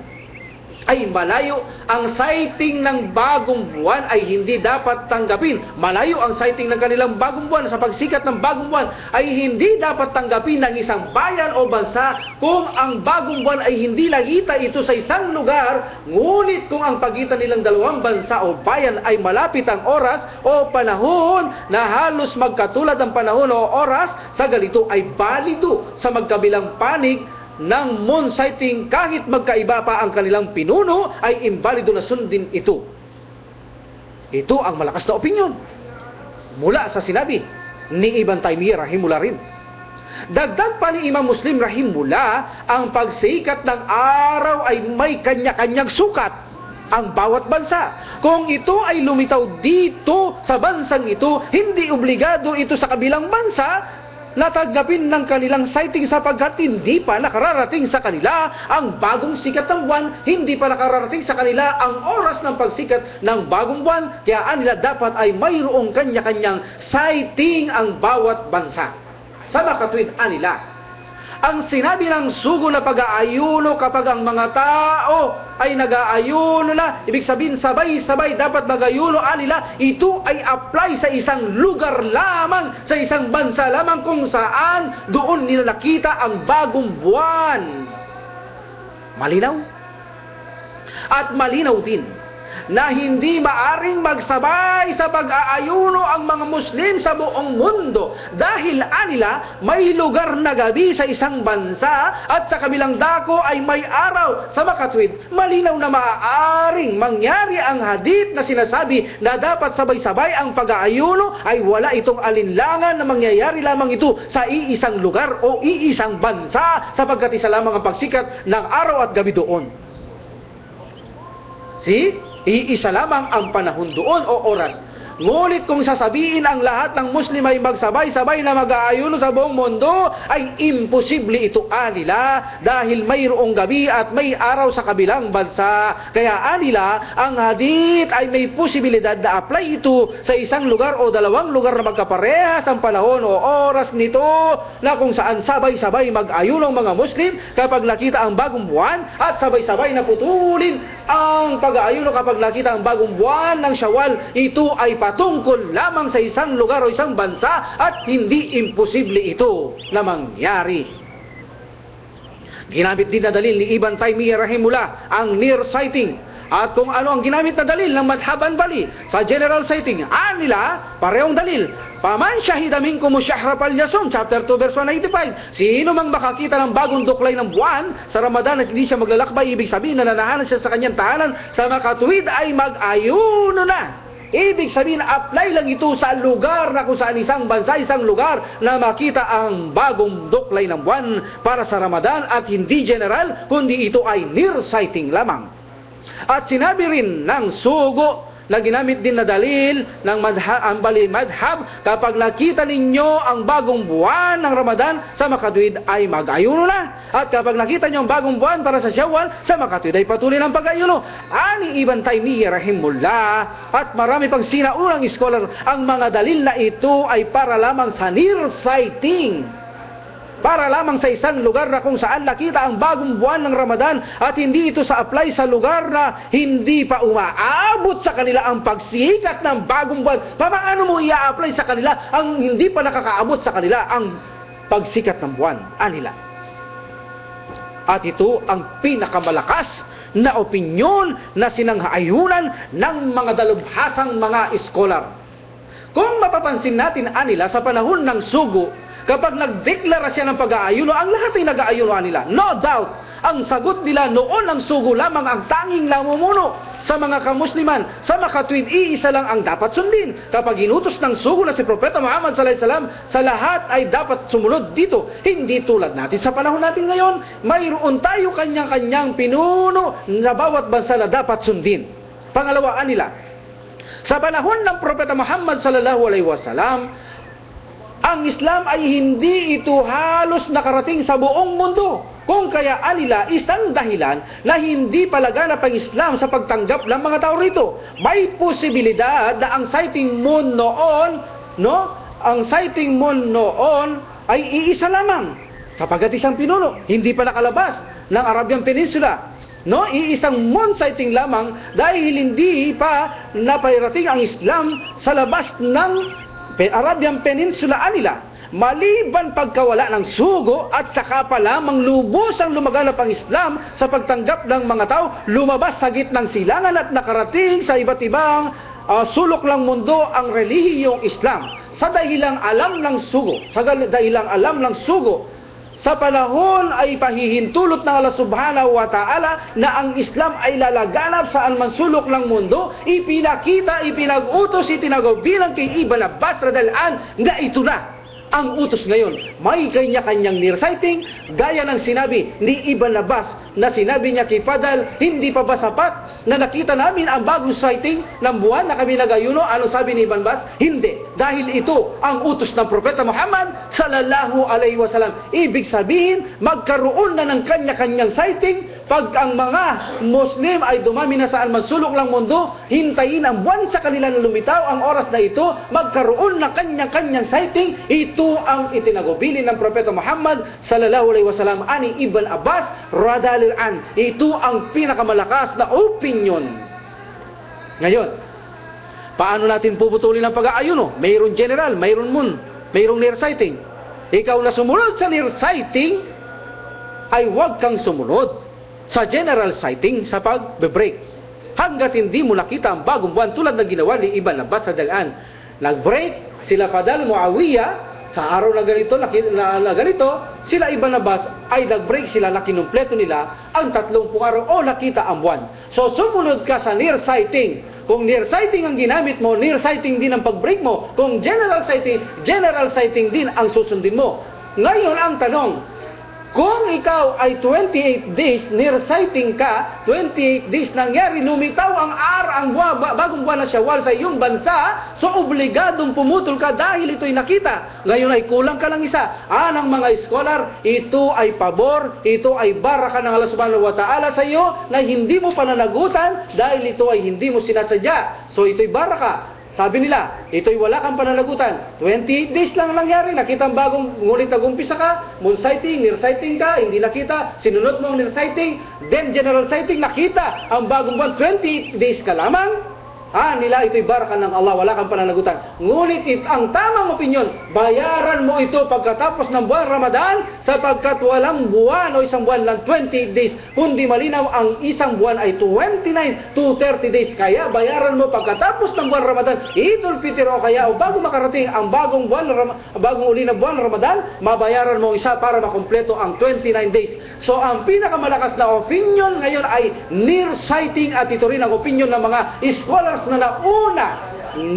ay malayo. Ang sighting ng bagong buwan ay hindi dapat tanggapin. Malayo ang sighting ng kanilang bagong buwan. Sa pagsikat ng bagong buwan ay hindi dapat tanggapin ng isang bayan o bansa kung ang bagong buwan ay hindi nakita ito sa isang lugar. Ngunit kung ang pagitan nilang dalawang bansa o bayan ay malapit ang oras o panahon na halos magkatulad ang panahon o oras, sa ganito ay balido sa magkabilang panig ng moon sighting. Kahit magkaiba pa ang kanilang pinuno, ay imbalido na sundin ito. Ito ang malakas na opinyon mula sa sinabi ni Ibn Taymiyyah rahimullah rin. Dagdag pa ni Imam Muslim rahimullah, ang pagsikat ng araw ay may kanya-kanyang sukat ang bawat bansa. Kung ito ay lumitaw dito sa bansang ito, hindi obligado ito sa kabilang bansa natanggapin ng kanilang sighting, sapagkat hindi pa nakararating sa kanila ang bagong sikat ng buwan, hindi pa nakararating sa kanila ang oras ng pagsikat ng bagong buwan. Kaya nila dapat ay mayroong kanya-kanyang sighting ang bawat bansa. Sa makatwid nila, ang sinabi ng sugo na pag-aayuno kapag ang mga tao ay nag-aayuno na, ibig sabihin sabay-sabay dapat mag-ayuno nila, ito ay apply sa isang lugar lamang, sa isang bansa lamang kung saan doon nila nakita ang bagong buwan. Malinaw? At malinaw din na hindi maaring magsabay sa pag-aayuno ang mga Muslim sa buong mundo, dahil anila may lugar na gabi sa isang bansa at sa kabilang dako ay may araw. Sa makatwid, malinaw na maaaring mangyari ang hadith na sinasabi na dapat sabay-sabay ang pag-aayuno, ay wala itong alinlangan na mangyayari lamang ito sa iisang lugar o iisang bansa, sapagkat isa lamang ang pagsikat ng araw at gabi doon. See? Iisa lamang ang panahon doon o oras. Ngunit kung sasabihin ang lahat ng Muslim ay magsabay-sabay na mag-aayuno sa buong mundo, ay imposible ito anila, dahil mayroong gabi at may araw sa kabilang bansa. Kaya anila, ang hadith ay may posibilidad na apply ito sa isang lugar o dalawang lugar na magkaparehas ang panahon o oras nito, na kung saan sabay-sabay mag-ayuno ang mga Muslim kapag nakita ang bagong buwan, at sabay-sabay na putulin ang pag-aayuno kapag nakita ang bagong buwan ng Syawal. Ito ay patungkol lamang sa isang lugar o isang bansa, at hindi imposible ito na mangyari. Ginamit din na dalil ni Ibn Taymiyyah rahimullah ang near sighting. At kung ano ang ginamit na dalil ng Madhhab Hanbali sa general sighting, nila parehong dalil. Paman syahida minkum syahra falyasum, chapter 2 verse 185. Sino mang makakita ng bagong duklay ng buwan sa Ramadan at hindi siya maglalakbay, ibig sabihin na nanahanan siya sa kanyang tahanan, sa makatuwid ay mag-ayuno na. Ibig sabihin, apply lang ito sa lugar na kung saan isang bansa, isang lugar na makita ang bagong duklay ng buwan para sa Ramadan, at hindi general, kundi ito ay near sighting lamang. At sinabi rin ng sugo na ginamit din na dalil ng Hanbali Madhhab, kapag nakita ninyo ang bagong buwan ng Ramadan sa makatuwid ay mag-ayuno na. At kapag nakita nyo ang bagong buwan para sa Syawal, sa makatuwid ay patuloy ng pag-ayuno. Ani Ibn Taymiyyah rahimullah at marami pang sinaunang scholar, ang mga dalil na ito ay para lamang sa near sighting, para lamang sa isang lugar na kung saan nakita ang bagong buwan ng Ramadan, at hindi ito sa apply sa lugar na hindi pa umaabot sa kanila ang pagsikat ng bagong buwan. Paano mo i-apply sa kanila ang hindi pa nakakaabot sa kanila ang pagsikat ng buwan? Anila. At ito ang pinakamalakas na opinyon na sinanghaayunan ng mga dalubhasang mga scholar. Kung mapapansin natin anila, sa panahon ng sugo, kapag nagdeklara siya ng pag-aayuno, ang lahat ay nag-aayuno nila. No doubt, ang sagot nila noon ang sugo lamang ang tanging namumuno sa mga kamusliman. Sa makatuwid, iisa lang ang dapat sundin. Kapag inutos ng sugo na si Propeta Muhammad sallallahu alaihi wasallam, sa lahat ay dapat sumunod dito. Hindi tulad natin sa panahon natin ngayon, mayroon tayo kanyang-kanyang pinuno na bawat bansa na dapat sundin. Pangalawaan nila, sa panahon ng Propeta Muhammad sallallahu alaihi wasallam, ang Islam ay hindi ito halos nakarating sa buong mundo. Kung kaya nila, isang dahilan na hindi palaganap ang Islam sa pagtanggap ng mga tao rito. May posibilidad na ang sighting moon noon, ang sighting moon noon ay iisa lamang, sapagkat isang pinuno, hindi pa nakalabas ng Arabian Peninsula. No, iisang moon sighting lamang dahil hindi pa napahirating ang Islam sa labas ng Arabian Peninsula nila. Maliban pagkawala ng sugo at saka pa lamang lubusang lumaganap ang Islam sa pagtanggap ng mga tao, lumabas sa gitnang silangan at nakarating sa iba't ibang sulok ng mundo ang relihiyong Islam sa dahilang alam ng sugo, sa panahon ay pahihintulot ng Allah subhanahu wa ta'ala na ang Islam ay lalaganap sa anumang sulok ng mundo. Ipinakita, ipinag-utos, itinagaw bilang kay Ibn Abbas radhiyallahu anhu na ito na ang utos ngayon. May kanya-kanyang near sighting, gaya ng sinabi ni Ibn Abbas na sinabi niya kay Fadal, hindi pa ba sapat na nakita namin ang bagong sighting ng buwan na kami nagayuno? Ano sabi ni Ibn Abbas? Hindi, dahil ito ang utos ng Propeta Muhammad sallallahu alaihi wasallam. Ibig sabihin, magkaroon na ng kanya-kanyang sighting. Pag ang mga Muslim ay dumami na saan man sulok ng mundo, hintayin ang buwan sa kanila na lumitaw. Ang oras na ito, magkaroon ng kanya-kanyang sighting. Ito ang itinagubili ng Propeta Muhammad sallallahu alaihi wasallam ani Ibn Abbas radhiyallahu anhu. Ito ang pinakamalakas na opinion. Ngayon, paano natin puputulin ang pag-aayuno? Mayroon general, mayroon moon, mayroong near sighting. Ikaw na sumunod sa near sighting, ay huwag kang sumunod sa general sighting sa pag-break. Hanggat hindi mo nakita ang bagong buwan tulad ng ginawa ni Ibn Abbas radhiyallahu anhu. Nag-break sila Fadal Muawiyah sa araw na ganito, sila Ibn Abbas ay nag-break sila na kinumpleto nila ang 30 araw o nakita ang buwan. So sumunod ka sa near sighting. Kung near sighting ang ginamit mo, near sighting din ang pag-break mo. Kung general sighting din ang susundin mo. Ngayon ang tanong, kung ikaw ay 28 days, near sighting ka, 28 days nangyari, lumitaw ang bagong buwan na Syawal sa iyong bansa, so obligadong pumutol ka dahil ito'y nakita. Ngayon ay kulang ka lang isa. Ng mga scholar, ito ay pabor, ito ay baraka ng Allah subhanahu wa ta'ala sa iyo na hindi mo pananagutan dahil ito ay hindi mo sinasadya. So ito'y baraka. Sabi nila, ito'y wala kang pananagutan. 28 days lang nangyari, nakita ang bagong, ngunit nag-umpisa ka, moon sighting, near sighting ka, hindi nakita, sinunod mo ang near sighting, then general sighting, nakita ang bagong buwan, 28 days ka lamang. Nila ito'y baraka ng Allah, wala kang pananagutan. Ngunit ang tamang opinyon, bayaran mo ito pagkatapos ng buwan Ramadan, sapagkat walang buwan o isang buwan lang 28 days, kundi malinaw ang isang buwan ay 29 to 30 days. Kaya bayaran mo pagkatapos ng buwan Ramadan, Idul Fitr o kaya o bago makarating ang bagong uli na buwan Ramadan, mabayaran mo isa para makumpleto ang 29 days. So ang pinakamalakas na opinion ngayon ay near sighting, at ito rin ang opinion ng mga scholars na nauna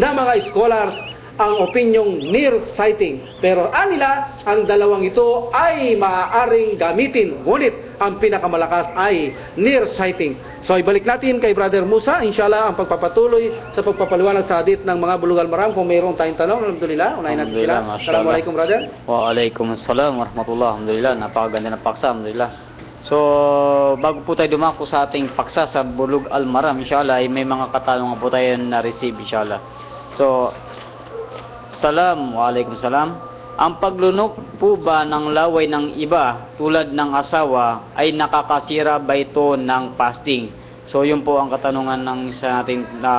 na mga scholars ang opinyong near sighting. Pero anila, ang dalawang ito ay maaaring gamitin. Ngunit ang pinakamalakas ay near sighting. So ibalik natin kay Brother Musa, inshallah, ang pagpapatuloy sa pagpapaliwanag sa hadith ng mga bulugal maram. Kung mayroong tayong tanong, alhamdulillah, unahin natin sila. Assalamualaikum, brother. Waalaikumsalam warahmatullahi. Alhamdulillah, napakaganda ng paksa, alhamdulillah. So, bago po tayo dumako sa ating paksa sa Bulug Al-Maram, inshallah, ay may mga katanungan po tayo na-receive, inshallah. So, Waalaikumsalam. Ang paglunok po ba ng laway ng iba, tulad ng asawa, ay nakakasira ba ito ng fasting? So, yun po ang katanungan ng isa natin na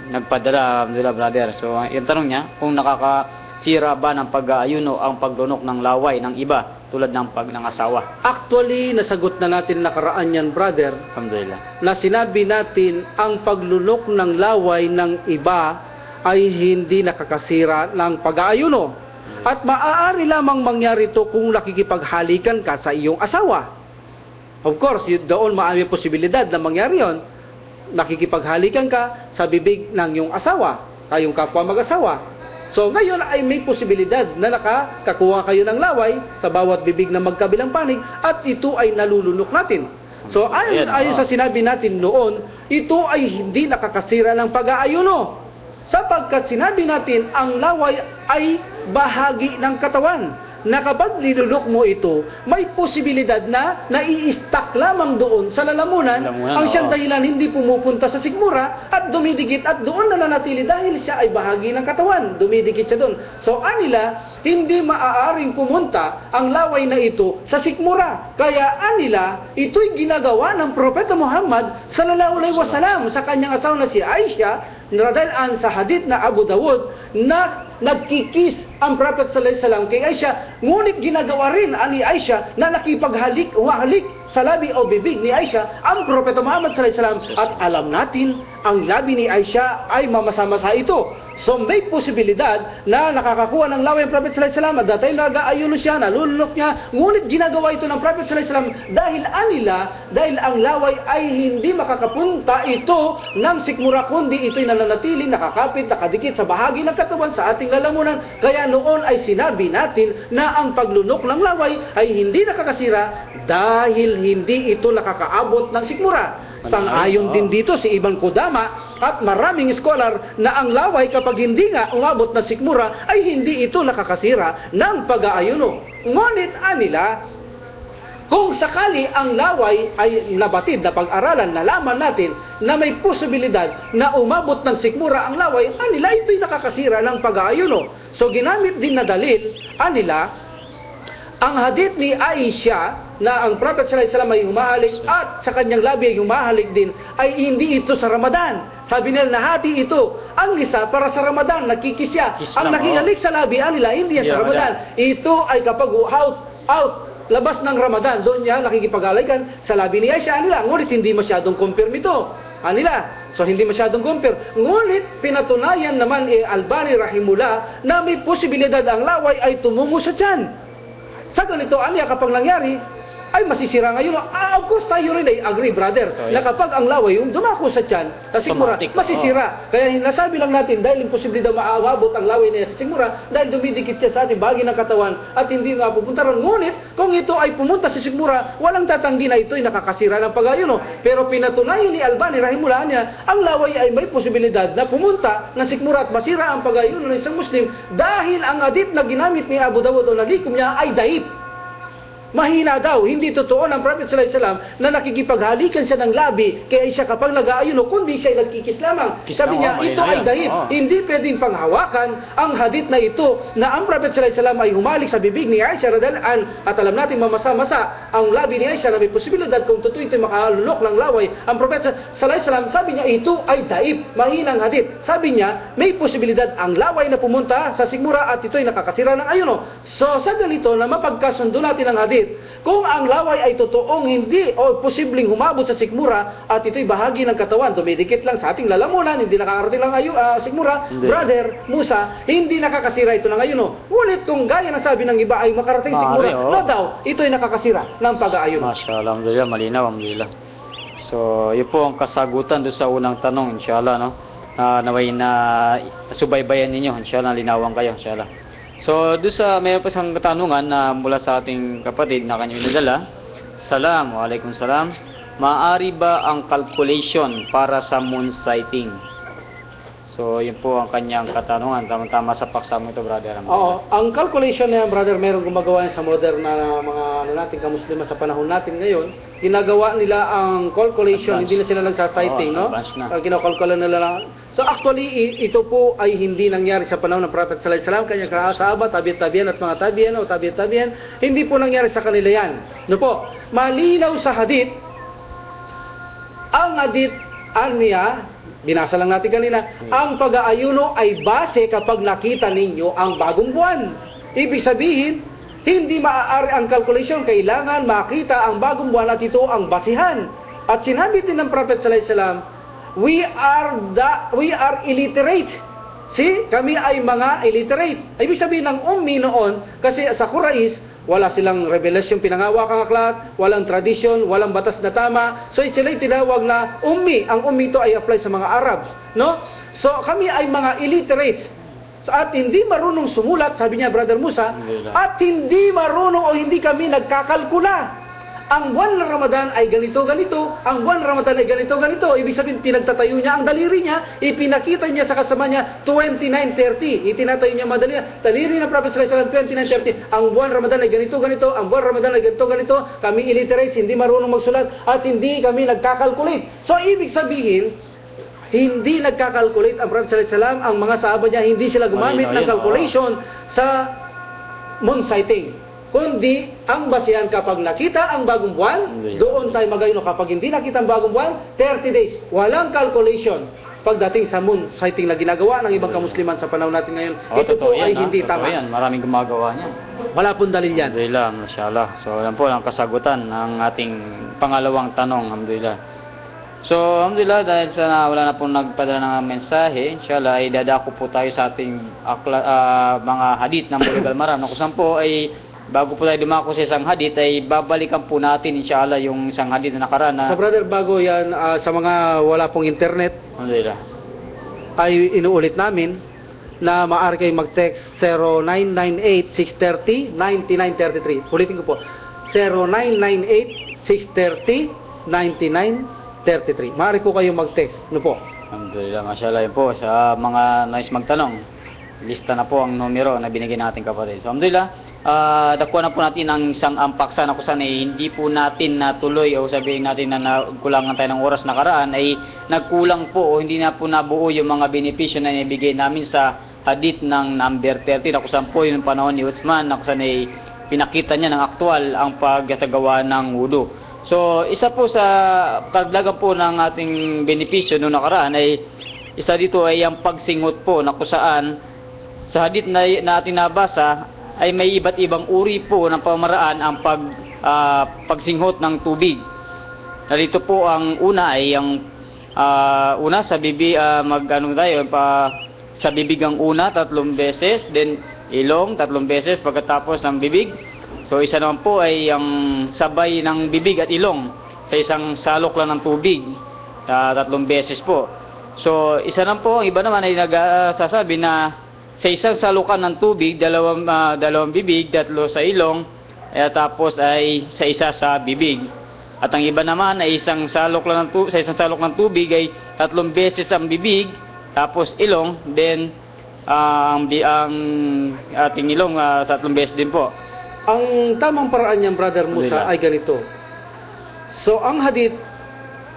nagpadala, alhamdulillah, brother. So, yung tanong niya, kung nakakasira ba ng pag-aayuno ang paglunok ng laway ng iba, tulad ng asawa? Actually, nasagot na natin nakaraan yan, brother. Alhamdulillah. Na sinabi natin, ang paglunok ng laway ng iba ay hindi nakakasira ng pag-aayuno. At maaari lamang mangyari ito kung nakikipaghalikan ka sa iyong asawa. Of course, doon maraming posibilidad na mangyari yon. Nakikipaghalikan ka sa bibig ng iyong asawa, tayong kapwa mag-asawa. So ngayon ay may posibilidad na nakakakuha kayo ng laway sa bawat bibig na magkabilang panig, at ito ay nalulunok natin. So ayon sa sinabi natin noon, ito ay hindi nakakasira ng pag-aayuno. Sapagkat sinabi natin ang laway ay bahagi ng katawan. na kapag linulok mo ito, may posibilidad na nai-stack lamang doon sa lalamunan ang siyang dahilan hindi pumupunta sa sikmura at dumidikit at doon na nanatili dahil siya ay bahagi ng katawan. Dumidikit siya doon. So, anila, hindi maaaring pumunta ang laway na ito sa sikmura. Kaya anila, ito'y ginagawa ng Propeta Muhammad sallallahu alaihi wasallam sa kanyang asawa na si Aisha, dahil sa hadith na Abu Dawud na nagkikis ang Prophet sallallahu alaihi wasallam kay Aisha, ngunit ginagawa rin ani Aisha na nakipaghalik sa labi o bibig ni Aisha ang Propeta Muhammad sallallahu alaihi wasallam, at alam natin ang labi ni Aisha ay mamasa-masa ito. So may posibilidad na nakakakuha ng laway ang Prophet sallallahu alaihi wasallam at datay nag-aayuno siya, nalulunok niya, ngunit ginagawa ito ng Prophet sallallahu alaihi wasallam dahil ang laway ay hindi makakapunta ito ng sikmura, kundi ito'y nananatili, nakakapit, nakadikit sa bahagi ng katawan sa ating lalamunan. Kaya noon ay sinabi natin na ang paglunok ng laway ay hindi nakakasira dahil hindi ito nakakaabot ng sikmura. Sang-ayon din dito si Ibn Qudama at maraming scholar na ang laway kapag hindi nga umabot ng sikmura ay hindi ito nakakasira ng pag-aayuno. Ngunit anila, kung sakali ang laway ay nabatid na pag-aralan, nalaman natin na may posibilidad na umabot ng sikmura ang laway, anila ito'y nakakasira ng pag-aayuno. So ginamit din na dalil, anila, ang hadith ni Aisha na ang Prophet sallallahu alaihi wasallam ay humahalik at sa kanyang labi ay humahalik din, ay hindi ito sa Ramadan. Sabi nila na hati ito. Ang isa para sa Ramadan, nakikisya. Ang nakihalik sa labi nila, hindi yan sa Ramadan. Ito ay kapag labas ng Ramadan, doon niya nakikipag-alaikan sa labi ni Aisha nila. Ngunit hindi masyadong confirm ito. Anila. So hindi masyadong confirm. Ngunit pinatunayan naman Albani rahimullah na may posibilidad ang laway ay tumungo sa tiyan. Sa ganito, aniya kapag nangyari, ay masisira ngayon. Of course, tayo rin ay agree, brother, na kapag ang laway yung dumako sa tiyan, sa sikmura, masisira. Kaya nasabi lang natin, dahil imposibilidad maawabot ang laway niya sa sikmura, dahil dumidikit siya sa ating bahagi ng katawan at hindi mapupunta ron. Ngunit, kung ito ay pumunta sa sikmura, walang tatanggi na ito ay nakakasira ng pag-ayuno. Pero pinatunayan ni Albani, rahimullah niya, ang laway ay may posibilidad na pumunta ng sikmura at masira ang pag-ayuno ng isang Muslim dahil ang hadith na ginamit ni Abu Dawud o nalikom niya ay daif. Mahina daw, hindi totoo ng Prophet sallallahu alaihi wasallam na nakikipaghalikan siya ng labi kaya siya kapag nag-aayuno, kundi siya ay nagkikis lamang. Sabi niya, ito ay daif. Hindi pwedeng panghawakan ang hadith na ito na ang Prophet sallallahu alaihi wasallam ay humalik sa bibig ni Aisha radhiyallahu anha, at alam natin mamasa-masa ang labi ni Aisha na may posibilidad kung totoo ito makalunok ng laway. Ang Prophet sallallahu alaihi wasallam, sabi niya, ito ay daif, mahinang hadith. Sabi niya, may posibilidad ang laway na pumunta sa sikmura at ito ay nakakasira ng ayuno. So sa ganito na mapagkasundo natin ang hadith, kung ang laway ay totoong hindi o posibleng humabot sa sikmura at ito'y bahagi ng katawan, dumidikit lang sa ating lalamunan, hindi nakakarating lang sikmura, brother Musa, hindi nakakasira ito ng ayuno. Ngunit kung gaya ng sabi ng iba ay makarating sikmura, no daw, ito'y nakakasira ng pag-aayuno. Masya Allah, alhamdulillah, malinaw, alhamdulillah. So, yun po ang kasagutan doon sa unang tanong, inshallah, no? Naway na subaybayan ninyo, inshallah, linawan kayo, inshallah. So, doon sa may isang katanungan na mula sa ating kapatid na kanyang inadala. Alaikum salam. Maaari ba ang calculation para sa moon sighting? So, yun po ang kanyang katanungan. Tama-tama sa paksa mo ito, brother. Oo, ang calculation na yan, brother, mayroong gumagawa sa modern na mga natin kamuslima sa panahon natin ngayon. Ginagawa nila ang calculation, hindi na sila nagsasighting, no? Kinokalkula nila lang. So actually, ito po ay hindi nangyari sa panahon ng Prophet sallallahu alaihi wasallam, kanyang kasahaba, tabi'in at mga tabi'in, hindi po nangyari sa kanila yan. No po, malinaw sa hadith, ang hadith, niya, binasa lang natin kanina, ang pag-aayuno ay base kapag nakita ninyo ang bagong buwan. Ibig sabihin, hindi maaari ang calculation, kailangan makita ang bagong buwan at ito ang basihan. At sinabi din ng Prophet sallallahu alaihi wasallam, we are illiterate. See, kami ay mga illiterate. Ibig sabihin ng ummi noon, kasi sa Quraysh, wala silang revelasyon, pinangawakang aklat, walang tradisyon, walang batas na tama. So sila'y tinawag na ummi. Ang ummi ito ay apply sa mga Arabs, no? So kami ay mga illiterates. At hindi marunong sumulat, sabi niya, Brother Musa, at hindi marunong o hindi kami nagkakalkula. ang buwan ng Ramadan ay ganito, ang buwan ng Ramadan ay ganito. Ibig sabihin, pinagtatayo niya ang daliri niya, ipinakita niya sa kasama niya 29:30. Itinatayo niya daliri ng Prophet sallallahu alaihi wasallam 29:30. Ang buwan ng Ramadan ay ganito, ang buwan ng Ramadan ay ganito. Kami illiterates, hindi marunong magsulat at hindi kami nagkakalculate. So ibig sabihin, hindi nagkakalculate ang Prophet sallallahu alaihi wasallam, ang mga sahaba niya, hindi sila gumamit ng calculation sa moon sighting. Kundi, ang basihan kapag nakita ang bagong buwan, doon tayo magayuno. Kapag hindi nakita ang bagong buwan, 30 days. Walang calculation pagdating sa moon sighting na ginagawa ng ibang kamusliman sa panahon natin ngayon. Ito po ay hindi tama. Yan. Maraming gumagawa niyan. Wala pong dalil yan. Alhamdulillah, mashallah. So, yan po ang kasagutan ng ating pangalawang tanong. Alhamdulillah. So, alhamdulillah, dahil sa wala na pong nagpadala ng mensahe, inshallah, ay dadako po tayo sa ating mga hadith ng Bulughul Maram. Na kung po ay bago po tayo dumako sa isang hadith, ay babalikan po natin inshallah yung isang hadith na nakaraan na... Sa brother, bago yan, sa mga wala pong internet, Alhamdulillah. ay inuulit namin na maaari kayong mag-text 0998-630-9933. Ulitin ko po, 0998-630-9933. Maaari po kayong mag-text. Ano po? Alhamdulillah, mashallah yun po. Sa mga nais magtanong, lista na po ang numero na binigyan natin kapatid. So, alhamdulillah, dakuha na po natin ang isang paksa na kusan ay hindi po natin natuloy o sabihin natin na nagkulangan tayo ng oras nakaraan ay nagkulang po o hindi na po nabuo yung mga benepisyo na ibigay namin sa hadith ng number 30 na kusan po yung panahon ni Uthman na kusan ay pinakita niya ng aktual ang pagsagawa ng wudu. So isa po sa karagdagan po ng ating benepisyo noong nakaraan ay isa dito ay ang pagsingot po na kusaan sa hadith na ating nabasa ay may iba't ibang uri po ng pamaraan ang pagsinghot ng tubig. Narito po ang una ay ang una sa bibig sa bibig ang una 3 beses, then ilong 3 beses pagkatapos ng bibig. So isa naman po ay ang sabay ng bibig at ilong sa isang salok lang ng tubig 3 beses po. So isa naman po, ang iba naman ay nagsasabi na sa isang salukan ng tubig, dalawang bibig, 3 sa ilong, tapos ay sa isa sa bibig. At ang iba naman ay sa isang salok ng tubig ay 3 beses ang bibig, tapos ilong, then ang ating ilong 3 beses din po. Ang tamang paraan niyan, Brother Musa, ay ganito. So, ang hadith,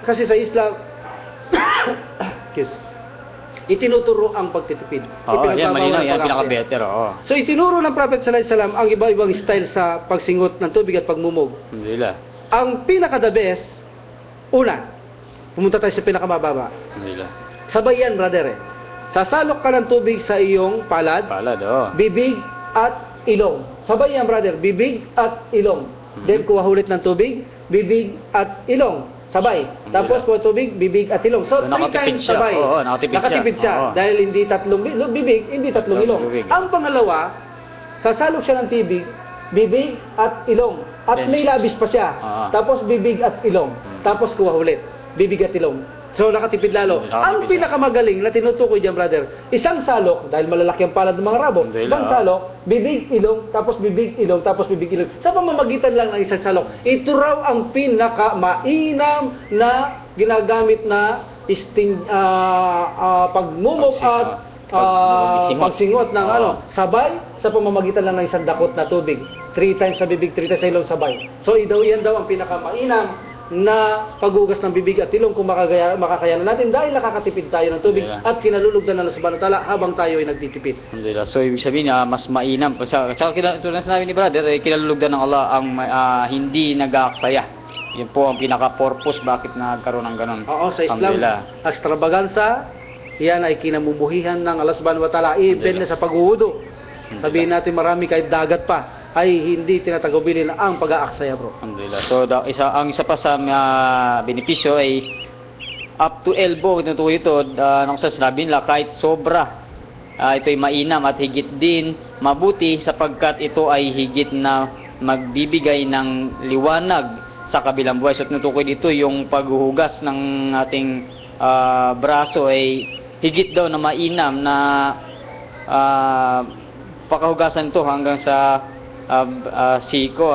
kasi sa Islam, itinuturo ang pagtitipid. Yan, malinaw. Yan, pinaka-better. So, itinuro ng Prophet sallallahu alaihi wasallam ang iba-ibang style sa pagsingot ng tubig at pagmumog. Alhamdulillah. Ang pinaka-the best, una, pumunta tayo sa pinakamababa. Alhamdulillah. Sabay yan, brother. Sasalok ka ng tubig sa iyong palad, bibig at ilong. Sabay yan, brother. Bibig at ilong. Then, kuha ulit ng tubig, bibig at ilong. Sabay. Tapos po tubig, bibig at ilong. So, 3 times sabay. Nakatipid siya. Dahil hindi 3 bibig, hindi 3 ilong. Ang pangalawa, sasalok siya ng bibig at ilong. At may labis pa siya. Tapos bibig at ilong. Tapos kuha ulit. Bibig at ilong. So, nakatipid lalo. Ang pinakamagaling na tinutukoy dyan, brother, isang salok, dahil malalaki ang palad ng mga rabo, isang salok, bibig, ilong, tapos bibig, ilong, tapos bibig, ilong. Sa pamamagitan lang ng isang salok. Ito raw ang pinakamainam na ginagamit na pagmumog at pagsingot ng sabay sa pamamagitan lang ng isang dakot na tubig. 3 times sa bibig, 3 times sa ilong, sabay. So, yan daw ang pinakamainam na paghugas ng bibig at ilong kung makakayanan natin dahil nakakatipid tayo ng tubig at kinalulugdan ng Allah subhanahu wa ta'ala habang tayo ay nagtitipid. Alhamdulillah. So ibig sabihin mas mainam. Tsaka tulad sinabi ni brother, kinalulugdan ng Allah ang hindi nag-aaksaya. Yun po ang pinaka-purpose bakit nagkaroon ng ganun. Oo, sa Islam, extravaganza, yan ay kinamumuhihan ng Allah subhanahu wa ta'ala. Depende sa paghuhudo. Sabihin natin marami kahit dagat pa ay hindi tinatagubilin ang pag-aaksaya, bro. Alhamdulillah. So, ang isa pa sa benepisyo ay up to elbow. Ito, nung sasabi nila, kahit sobra, ito ay mainam at higit din mabuti sapagkat ito ay higit na magbibigay ng liwanag sa kabilang buhay. So, tinutukoy dito yung paghuhugas ng ating braso ay higit daw na mainam na pakahugasan to hanggang sa siko.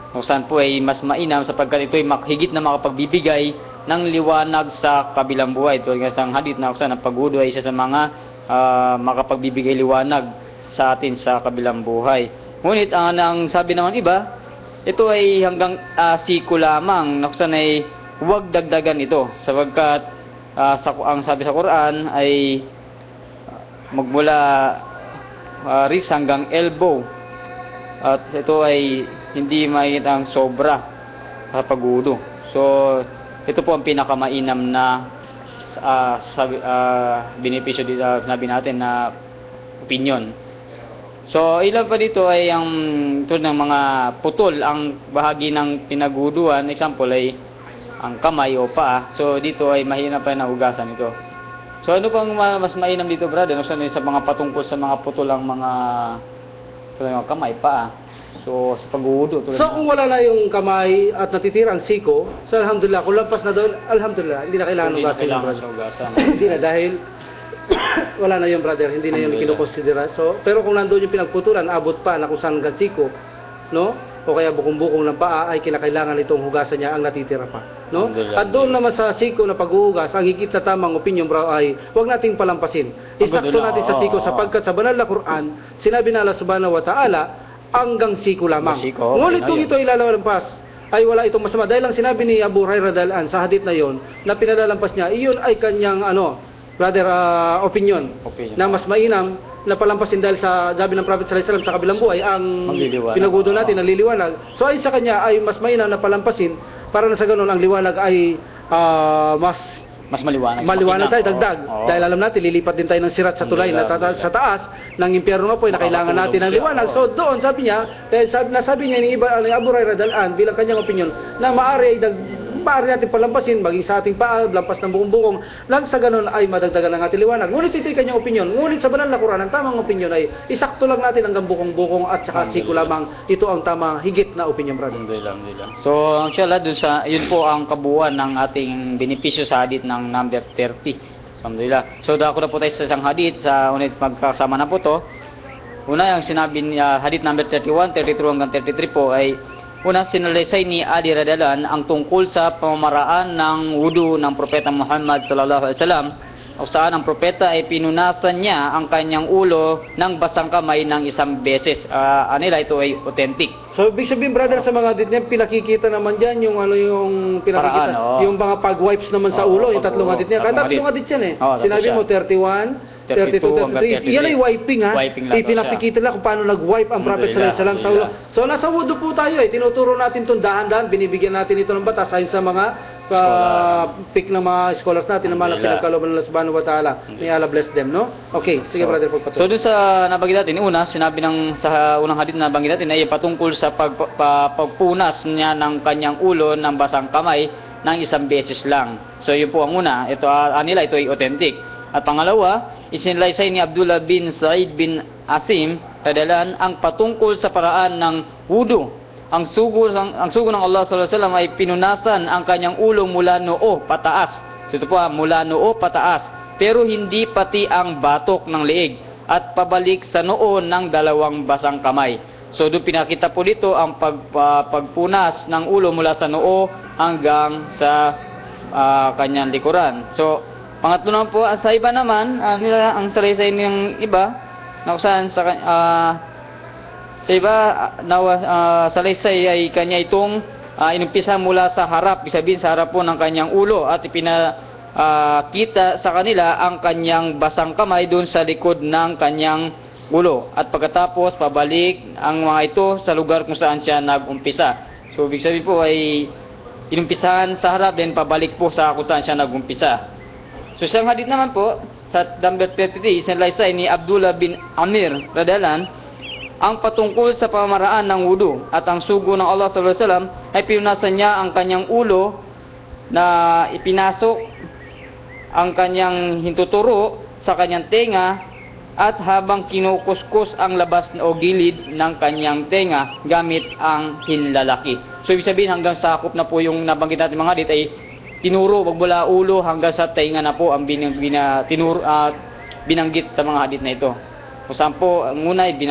kung saan po ay mas mainam sapagkat ito ay higit na makapagbibigay ng liwanag sa kabilang buhay. Tulad nga sa hadith na kung saan ang paghudo ay isa sa mga makapagbibigay liwanag sa atin sa kabilang buhay. Ngunit ang sabi naman iba, ito ay hanggang siko lamang, na kung saan ay huwag dagdagan ito sapagkat ang sabi sa Quran ay magmula wrist hanggang elbow, at ito ay hindi mahigit ang sobra sa paghudo. So ito po ang pinakamainam na benepisyo dito, sabi natin na opinion. So ilan pa dito ay ang tulad ng mga putol ang bahagi ng pinaghuduan. Example ay ang kamay o paa. So dito ay mahina pa na hugasan ito. So ano pang mas mainam dito, brother? No, sa mga patungkol sa mga putol ang mga kamay, paa. So sa paghudo. So kung wala na yung kamay at natitira ang siko, so alhamdulillah, kung lampas na doon, alhamdulillah, hindi na kailangan hugasan. Hindi na, dahil wala na yung brother, hindi na yung kinukonsidera. So, pero kung nandoon yung pinagputulan, abot pa na kung saan hanggang siko, no? O kaya bukong-bukong ng paa, ay kinakailangan itong hugasan niya ang natitira pa, no? At doon naman sa siko na paghuhugas, ang higit na tamang opinion, bro, ay huwag nating palampasin. Isakto natin sa siko sapagkat sa banal na Quran, sinabi na Allah subhanahu wa ta'ala, hanggang siko lamang. Ngunit kung ito ilalampas, ay wala itong masama. Dahil lang sinabi ni Abu Hurairah radhiyallahu anhu sa hadith na yon, na pinalalampas niya, iyon ay kanyang brother, opinion na mas mainam na palampasin dahil sa sabi ng Prophet sallallahu alaihi wasallam sa kabilang buhay ang pinaghudo natin na liliwanag. So ay sa kanya ay mas mainam na palampasin para na sa ganun ang liwanag ay mas maliwanag tayo, dagdag. Dahil alam natin, lilipat din tayo ng sirat sa tulay na sa taas ng impyerno nga po, na kailangan natin ng liwanag. So doon, sabi niya, dahil sabi niya ni Abu Hurairah radhiyallahu anhu bilang kanyang opinion, na maaari natin palampasin, maging sa ating paa, lampas ng bukong-bukong, lang sa ganun ay madagdagan ng ating liwanag. Ngunit ito'y kanyang opinion. Ngunit sa banal na Quran, ang tamang opinion ay isakto lang natin hanggang bukong-bukong at saka siko lamang. Ito ang tamang higit na opinion, brother. Alhamdulillah. So, inshallah, yun po ang kabuuan ng ating benepisyo sa hadith ng number 30. Alhamdulillah. So, dako na po tayo sa isang hadith, sa unit magkasama na po to. Una, yung sinabi niya, hadith number 31, 32 hanggang 33 po ay una, sinalaysay ni Ali radhiyallahu anhu ang tungkol sa pamamaraan ng wudu ng Propeta Muhammad sallallahu alaihi wasallam, kung saan ang propeta ay pinunasan niya ang kanyang ulo ng basang kamay ng isang beses. Anila ito ay authentic. So ibig sabihin, brother, sa mga hadith niya, pinakikita naman diyan yung yung pinakikita, Paraan, yung mga pag-wipes naman sa ulo, yung tatlong hadith niya. Kaya tatlong hadith yan Sinabi mo 31, 32, 33. Yan ay wiping, ha. Ipinapikita lang kung paano nag-wipe ang Prophet sallallahu alaihi wasallam sa ulo. So nasa wudu po tayo tinuturo natin itong dahan-dahan, binibigyan natin ito ng batas ayon sa mga pick ng mga scholars natin na malapit ng kalooban ng Allah subhanahu wa ta'ala. May Allah bless them, no? Okay, sige, brother, pagpatuloy. So dun sa nabanggit natin, una, sinabi sa unang hadith na nabanggit natin ay patungkol sa pagpunas niya ng kanyang ulo ng basang kamay ng isang beses lang. So yun po ang una. Ito nila, ito ay authentic. At pangalawa, isinalaysay ni Abdullah bin Sa'id bin Asim kadalan ang patungkol sa paraan ng wudu. Ang sugo ng Allah sallallahu alaihi wasallam ay pinunasan ang kanyang ulo mula noo pataas. So ito po, mula noo pataas, pero hindi pati ang batok ng leeg at pabalik sa noo ng dalawang basang kamay. So doon pinakita po dito ang pagpunas ng ulo mula sa noo hanggang sa kanyang likuran. So pangatlo naman po, sa iba naman, ang salaysay ng iba, na kung saan sa iba, salaysay ay kanya itong inumpisa mula sa harap, sabihin sa harap po ng kanyang ulo, at ipinakita sa kanila ang kanyang basang kamay doon sa likod ng kanyang ulo. At pagkatapos, pabalik ang mga ito sa lugar kung saan siya nag-umpisa. So, ibig sabihin po ay inumpisahan sa harap, then pabalik po sa kung saan siya nag-umpisa. So, isang hadith naman po, sa number 33, sinalaysay ni Abdullah bin Amir radhiyallahu ang patungkol sa pamamaraan ng wudu at ang sugo ng Allah sallallahu alaihi wasallam ay pinunasan niya ang kanyang ulo na ipinasok ang kanyang hintuturo sa kanyang tenga at habang kinukuskus ang labas o gilid ng kanyang tenga gamit ang hinlalaki. So ibig sabihin hanggang sakop na po yung nabanggit natin mga hadith ay tinuro, wag mula ulo hanggang sa tenga na po ang binanggit sa mga hadith na ito. Kung saan po, muna ay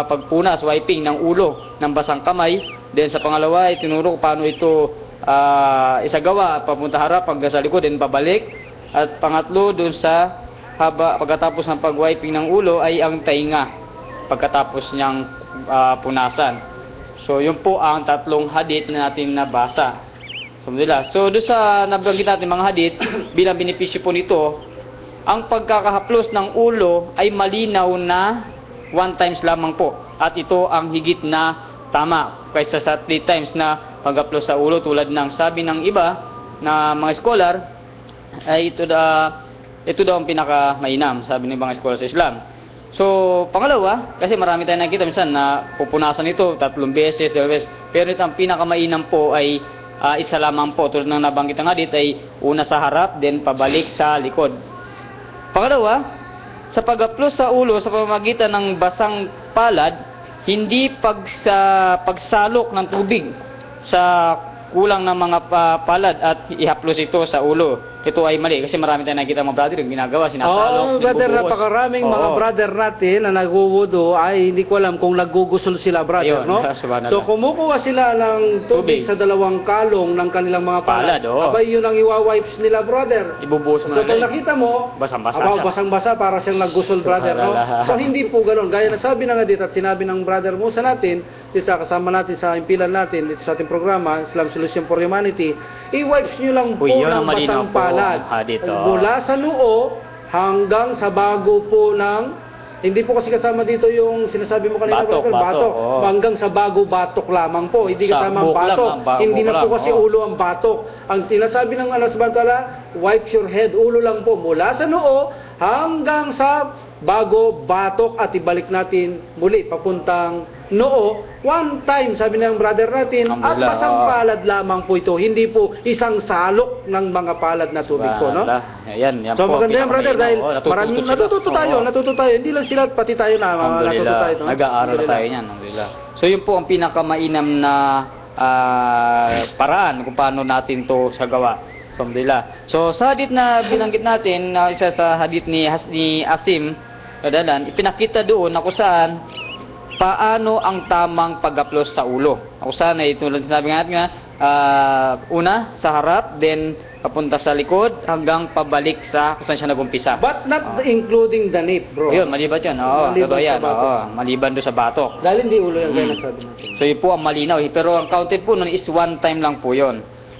pagpunas, wiping ng ulo ng basang kamay Then sa pangalawa, itinuro kung paano ito isagawa, papunta harap, hanggang sa likod, then pabalik. At pangatlo, dun sa pagkatapos ng pag-wiping ng ulo ay ang tainga, pagkatapos niyang punasan. So, yun po ang tatlong hadith na natin nabasa. Alhamdulillah. So, doon sa nabanggit natin mga hadith, bilang benepisyo po nito, ang pagkakahaplos ng ulo ay malinaw na 1 times lamang po. At ito ang higit na tama kaysa sa 3 times na paghaplos sa ulo, tulad ng sabi ng iba na mga scholar ay ito daw ang pinakamainam, sabi ng mga scholar sa Islam. So, pangalawa, kasi marami tayong nakikita minsan na pupunasan ito 3 beses, 2 beses, pero ito ang pinakamainam po ay isa lamang po, tulad ng nabanggit ng hadith ay una sa harap, then pabalik sa likod. Pangalawa, sa paghaplos sa ulo sa pamamagitan ng basang palad, hindi pagsalok ng tubig sa kulang ng mga palad at ihaplos ito sa ulo. Ito ay mali kasi marami tayong nakikita mga brother yung ginagawa, sinasalok, brother, nagbubuhos. napakaraming mga brother natin na nagwuwudo ay hindi ko alam kung naggugusol sila, brother, Ayun, no? subhanallah. So kumukuha sila ng tubig Tubig. sa 2 kalong ng kanilang mga palad. Palad, oo. Abay, yun ang iwa-wipes nila, brother. Ibubuhos mo So kung na nakita mo, basang-basa abaw, siya. basang-basa para siyang naggusol, brother, no? Subhanallah. So hindi po ganoon. Gaya na sabi ng hadith at sinabi ng brother Musa natin, dito sa kasama natin sa impilan natin, dito sa ating programa, Islam Solution for Humanity, i-wipes nyo lang po Uy, yun ng ang malinaw basang po, palad. hadith, Mula sa noo hanggang sa bago po ng, hindi po kasi kasama dito yung sinasabi mo kanina, Batok, brother, batok. oo. Hanggang sa bago batok lamang po. Hindi Sa kasama ang buhok lang, batok. Hindi buhok na po lang, kasi oo. ulo ang batok. Ang tinasabi ng Allah subhanahu wa ta'ala, wipe your head, ulo lang po. Mula sa noo hanggang sa bago batok at ibalik natin muli papuntang noo. 1 time, sabi ng brother natin, at Alhamdulillah, basang oo. palad lamang po ito. Hindi po isang salok ng mga palad na tubig po, no? Yan So po, maganda yan, brother, dahil pinakamainam. Oo, natututo tayo, Oo. natututo tayo. Hindi lang sila, pati tayo na natututo Alhamdulillah, tayo. No? nag-aaral Alhamdulillah. tayo niyan, alhamdulillah. So yun po ang pinakamainam na paraan kung paano natin to sagawa. So, alhamdulillah. So sa hadith na binanggit natin, isa sa hadith ni Asim Kadalan, ipinakita doon na kung saan paano ang tamang paghaplos sa ulo. Kung saan ay tulad sinabi natin nga, una sa harap, then papunta sa likod hanggang pabalik sa kung saan siya nag-umpisa. But not including the nape, bro. Yun, maliban yun. Oo, Maliban totoo yan. sa batok. Oo, maliban doon sa batok. Dahil hindi ulo yung gaya na sabi natin. So yun po ang malinaw. Pero ang counted po nun is 1 time lang po yun.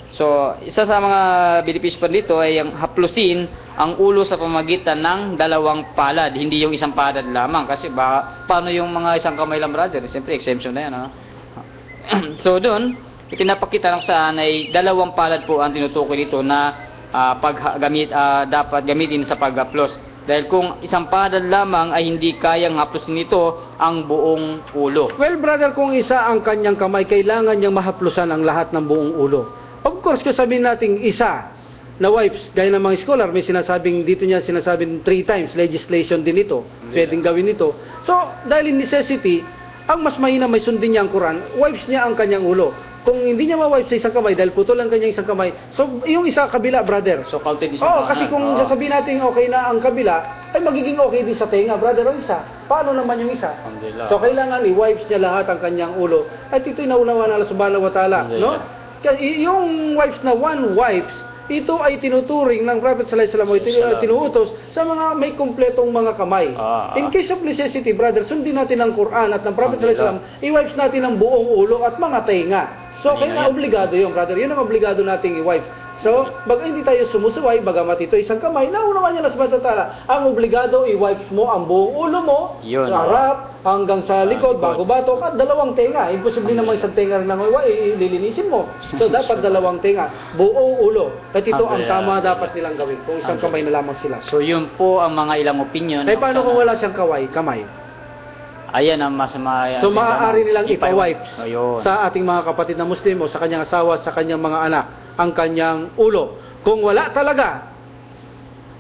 So, isa sa mga benepisyo pa dito ay ang haplusin ang ulo sa pamagitan ng 2 palad, hindi yung isang palad lamang. Kasi paano yung mga isang kamay lang, brother? Siyempre, exemption na yan. Ano? So, doon, ipinapakita lang saan ay 2 palad po ang tinutukoy dito na dapat gamitin sa paghaplos. Dahil kung isang palad lamang ay hindi kayang haplusin nito ang buong ulo. Well, brother, kung isa ang kanyang kamay, kailangan niyang mahaplusan ang lahat ng buong ulo. Of course, kung sabihin natin isa na wipes, gaya ng mga scholar, may sinasabing, dito niya sinasabing 3 times, legislation din ito, pwedeng gawin ito. So, dahil in necessity, ang mas mahina may sundin niya ang Quran, wipes niya ang kanyang ulo. Kung hindi niya ma-wipe sa isang kamay, dahil putol ang kanyang isang kamay, so yung isa kabila, brother. So, counted isang Oo, palad. kasi kung Oo. sasabihin natin okay na ang kabila, ay magiging okay din sa tenga, brother, o isa. Paano naman yung isa? Alhamdulillah. So, kailangan i-wipes niya lahat ang kanyang ulo. At ito'y naunawa ng Allah subhanahu wa ta'ala, no? Kasi yung wipes na 1 wipes, ito ay tinuturing ng Prophet sallallahu alaihi wasallam, tinuutos sa mga may kumpletong mga kamay. In case of necessity, brother, sundin natin ang Quran at ng Prophet sallallahu alaihi wasallam, i-wipes natin ang buong ulo at mga tenga. So, kaya obligado yun, brother. Yun ang obligado nating i-wipes. So, baga hindi tayo sumusuway, bagamat ito isang kamay, naunawa niya na sa Ta'ala. Ang obligado, i-wipes mo ang buong ulo mo, Yun, sa harap, hanggang sa likod, bago batok, at 2 tenga. Imposible naman isang tenga rin lang ililinisin mo. So, dapat 2 tenga, buong ulo. At ito ang tama dapat nilang gawin, kung isang kamay na lamang sila. So yun po ang mga ilang opinion. Eh, paano kung wala siyang kamay? Ayan ang masama. So, maaari nilang ipa-wipes Ayun. sa ating mga kapatid na Muslim o sa kanyang asawa, sa kanyang mga anak, ang kanyang ulo. Kung wala talaga,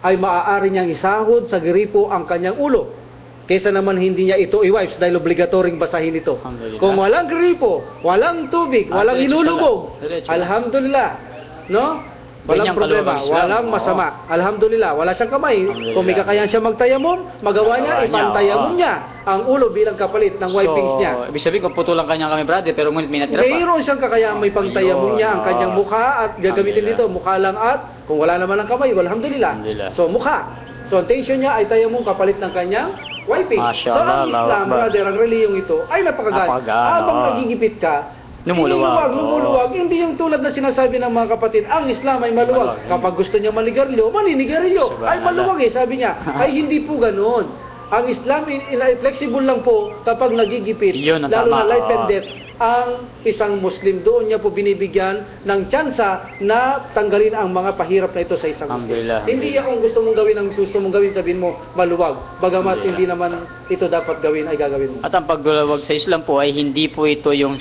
ay maaari niyang isahod sa gripo ang kanyang ulo. Kesa naman hindi niya ito i-wipes dahil obligatoryong basahin ito. Alhamdulillah. Kung walang gripo, walang tubig, walang diretso hinulubog, siya lang. Diretso. alhamdulillah. No? Ganyang problema, kaluwag ang Islam. walang Oo. masama. Alhamdulillah, wala siyang kamay. Alhamdulillah. Kung may kakayahan siya magtayamum, magawa niya, Magawa niya, ipantayamum oo. niya ang ulo bilang kapalit ng wipings niya. Ibig sabihin, kung putulan kanya kami, brother, pero ngunit may natira pa. Mayroon siyang kakayahan, may pangtayamum Ayun, niya ang kanyang oo. mukha at gagamitin dito, Alhamdulillah. mukha lang at kung wala naman ang kamay, alhamdulillah. Alhamdulillah. So mukha. So ang tension niya ay tayamum kapalit ng kanyang wiping. Masya So ang Allah, Allahu Islam, Akbar. brother, ang reliyong ito ay napakagaan. Napakagaan, Habang oo. nagigipit ka, Lumuluwag, lumuluwag. Hindi yung tulad na sinasabi ng mga kapatid, ang Islam ay maluwag. Maluwag. Kapag gusto niya manigarilyo, maninigarilyo. Ay Subhanallah. maluwag sabi niya. Ay hindi po ganoon. Ang Islam flexible lang po kapag nagigipit, Yun ang lalo tama, na life and oo. death. Ang isang Muslim doon niya po binibigyan ng tsansa na tanggalin ang mga pahirap na ito sa isang Muslim. Alhamdulillah. Hindi kung gusto mong gawin ang gusto mong gawin, sabihin mo maluwag. Bagamat Alhamdulillah. hindi naman ito dapat gawin ay gagawin mo. At ang pagluwag sa Islam po ay hindi po ito yung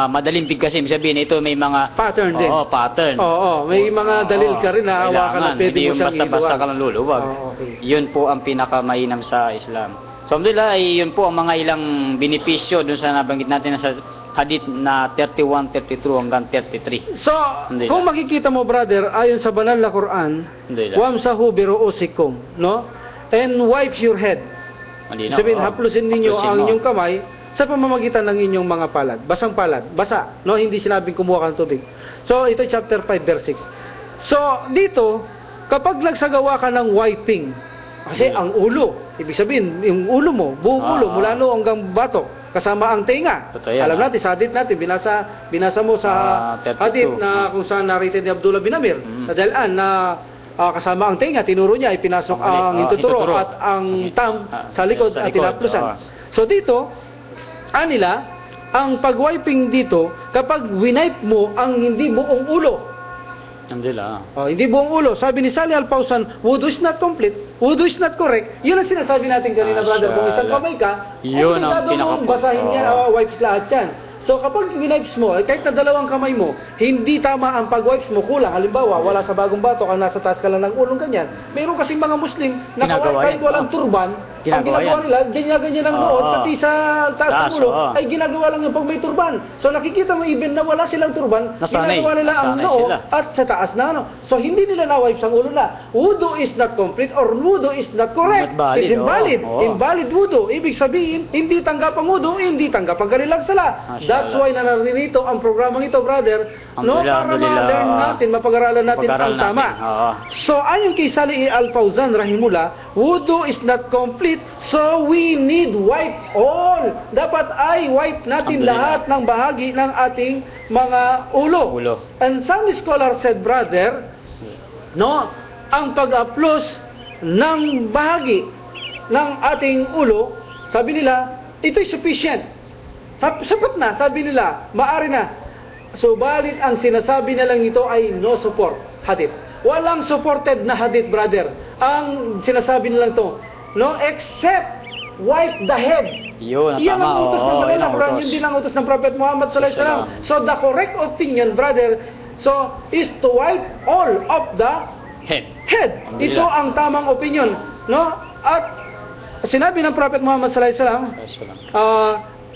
madaling bigkasin. Sabihin, ito may mga Pattern din. Oo, pattern. Oo, may mga dalil ka rin na hawakan na Kailangan, pwede hindi mo yung siyang basta-basta iluwag. ka lang luluwag. Oo, okay. Yun po ang pinakamainam sa Islam. So, alhamdulillah, ay yun po ang mga ilang benepisyo dun sa nabanggit natin na sa hadith na 31, 32 hanggang 33. So, Alhamdulillah. kung makikita mo brother, ayon sa banal na Quran, Alhamdulillah. wamsahu biruusikum, no? And wipe your head. Malinaw. Sabihin, Oo. haplusin ninyo Haplusin ang mo. inyong kamay sa pamamagitan ng inyong mga palad. Basang palad. Basa. No? Hindi sinabing kumuha ka ng tubig. So, ito chapter 5, verse 6. So, dito, kapag nagsagawa ka ng wiping, kasi ang ulo, ibig sabihin, yung ulo mo, buong ulo, mula no hanggang batok, kasama ang tenga. Totoo yan, Alam natin, sa hadith natin, binasa mo sa 32. hadith na kung saan narrated ni Abdullah bin Amir, Mm. na dahilan na kasama ang tenga, tinuro niya, ipinasok Ang ang hintuturo. hintuturo at ang tam sa likod at tinaplusan. oo. So dito, anila, ang pag-wiping dito, kapag wipe mo ang hindi buong ulo, Alhamdulillah. hindi buong ulo, sabi ni Salih Al-Fawzan, wudu is not complete, wudu is not correct. Yun ang sinasabi natin kanina, brother. Kung isang kamay ka, Yun ang obligado mong pinaka- basahin niya, Oo. wipes lahat yan. So kapag winipes mo, kahit na dalawang kamay mo, hindi tama ang pag-wipes mo, kulang. Halimbawa, wala sa bagong batok, ang nasa taas ka lang ng ulong kanyan. Mayroon kasing mga Muslim na Ginagawa kahit yan. walang Oo. turban, ang Ginagawa ginagawa yan. nila, ganyan-ganyan ang Oo. noon, pati sa taas Taas, ng ulo, oo. ay ginagawa lang yung pag may turban. So nakikita mo, even na wala silang turban, Nasanay. ginagawa nila ang Nasanay noo sila. at sa taas na ano. So hindi nila na-wipes ang ulo na. Wudu is not complete or wudu is not correct. Not valid, It's invalid. oo. Invalid wudu. Ibig sabihin, hindi tanggap ang wudu, hindi tanggap ang kanilang sala. Masya That's Allah. why nanarito ang programang ito, brother. No, Alhamdulillah, para alhamdulillah. ma-learn natin, mapag-aralan natin ang Pag-aralan tama. natin, oo. So ayon kay Salih Al-Fawzan rahimullah, wudu is not complete, so we need wipe all. Dapat ay wipe natin Alhamdulillah. lahat ng bahagi ng ating mga ulo. Ulo. And some scholar said, brother, no, ang pag-aplos ng bahagi ng ating ulo, sabi nila, ito is sufficient. Sapat na, sabi nila, maari na. Subalit ang sinasabi nilang ito ay no support hadith. Walang supported na hadith, brother. Ang sinasabi nilang to, no, except wipe the head. Yun ang Yan tama. ang utos ng oo, banal yun na ang Quran, utos. yun din ang utos ng Prophet Muhammad sallallahu alaihi wasallam. So the correct opinion, brother, so is to wipe all of the Head. head. Ito ang tamang opinion, no? At sinabi ng Prophet Muhammad sallallahu alaihi wasallam,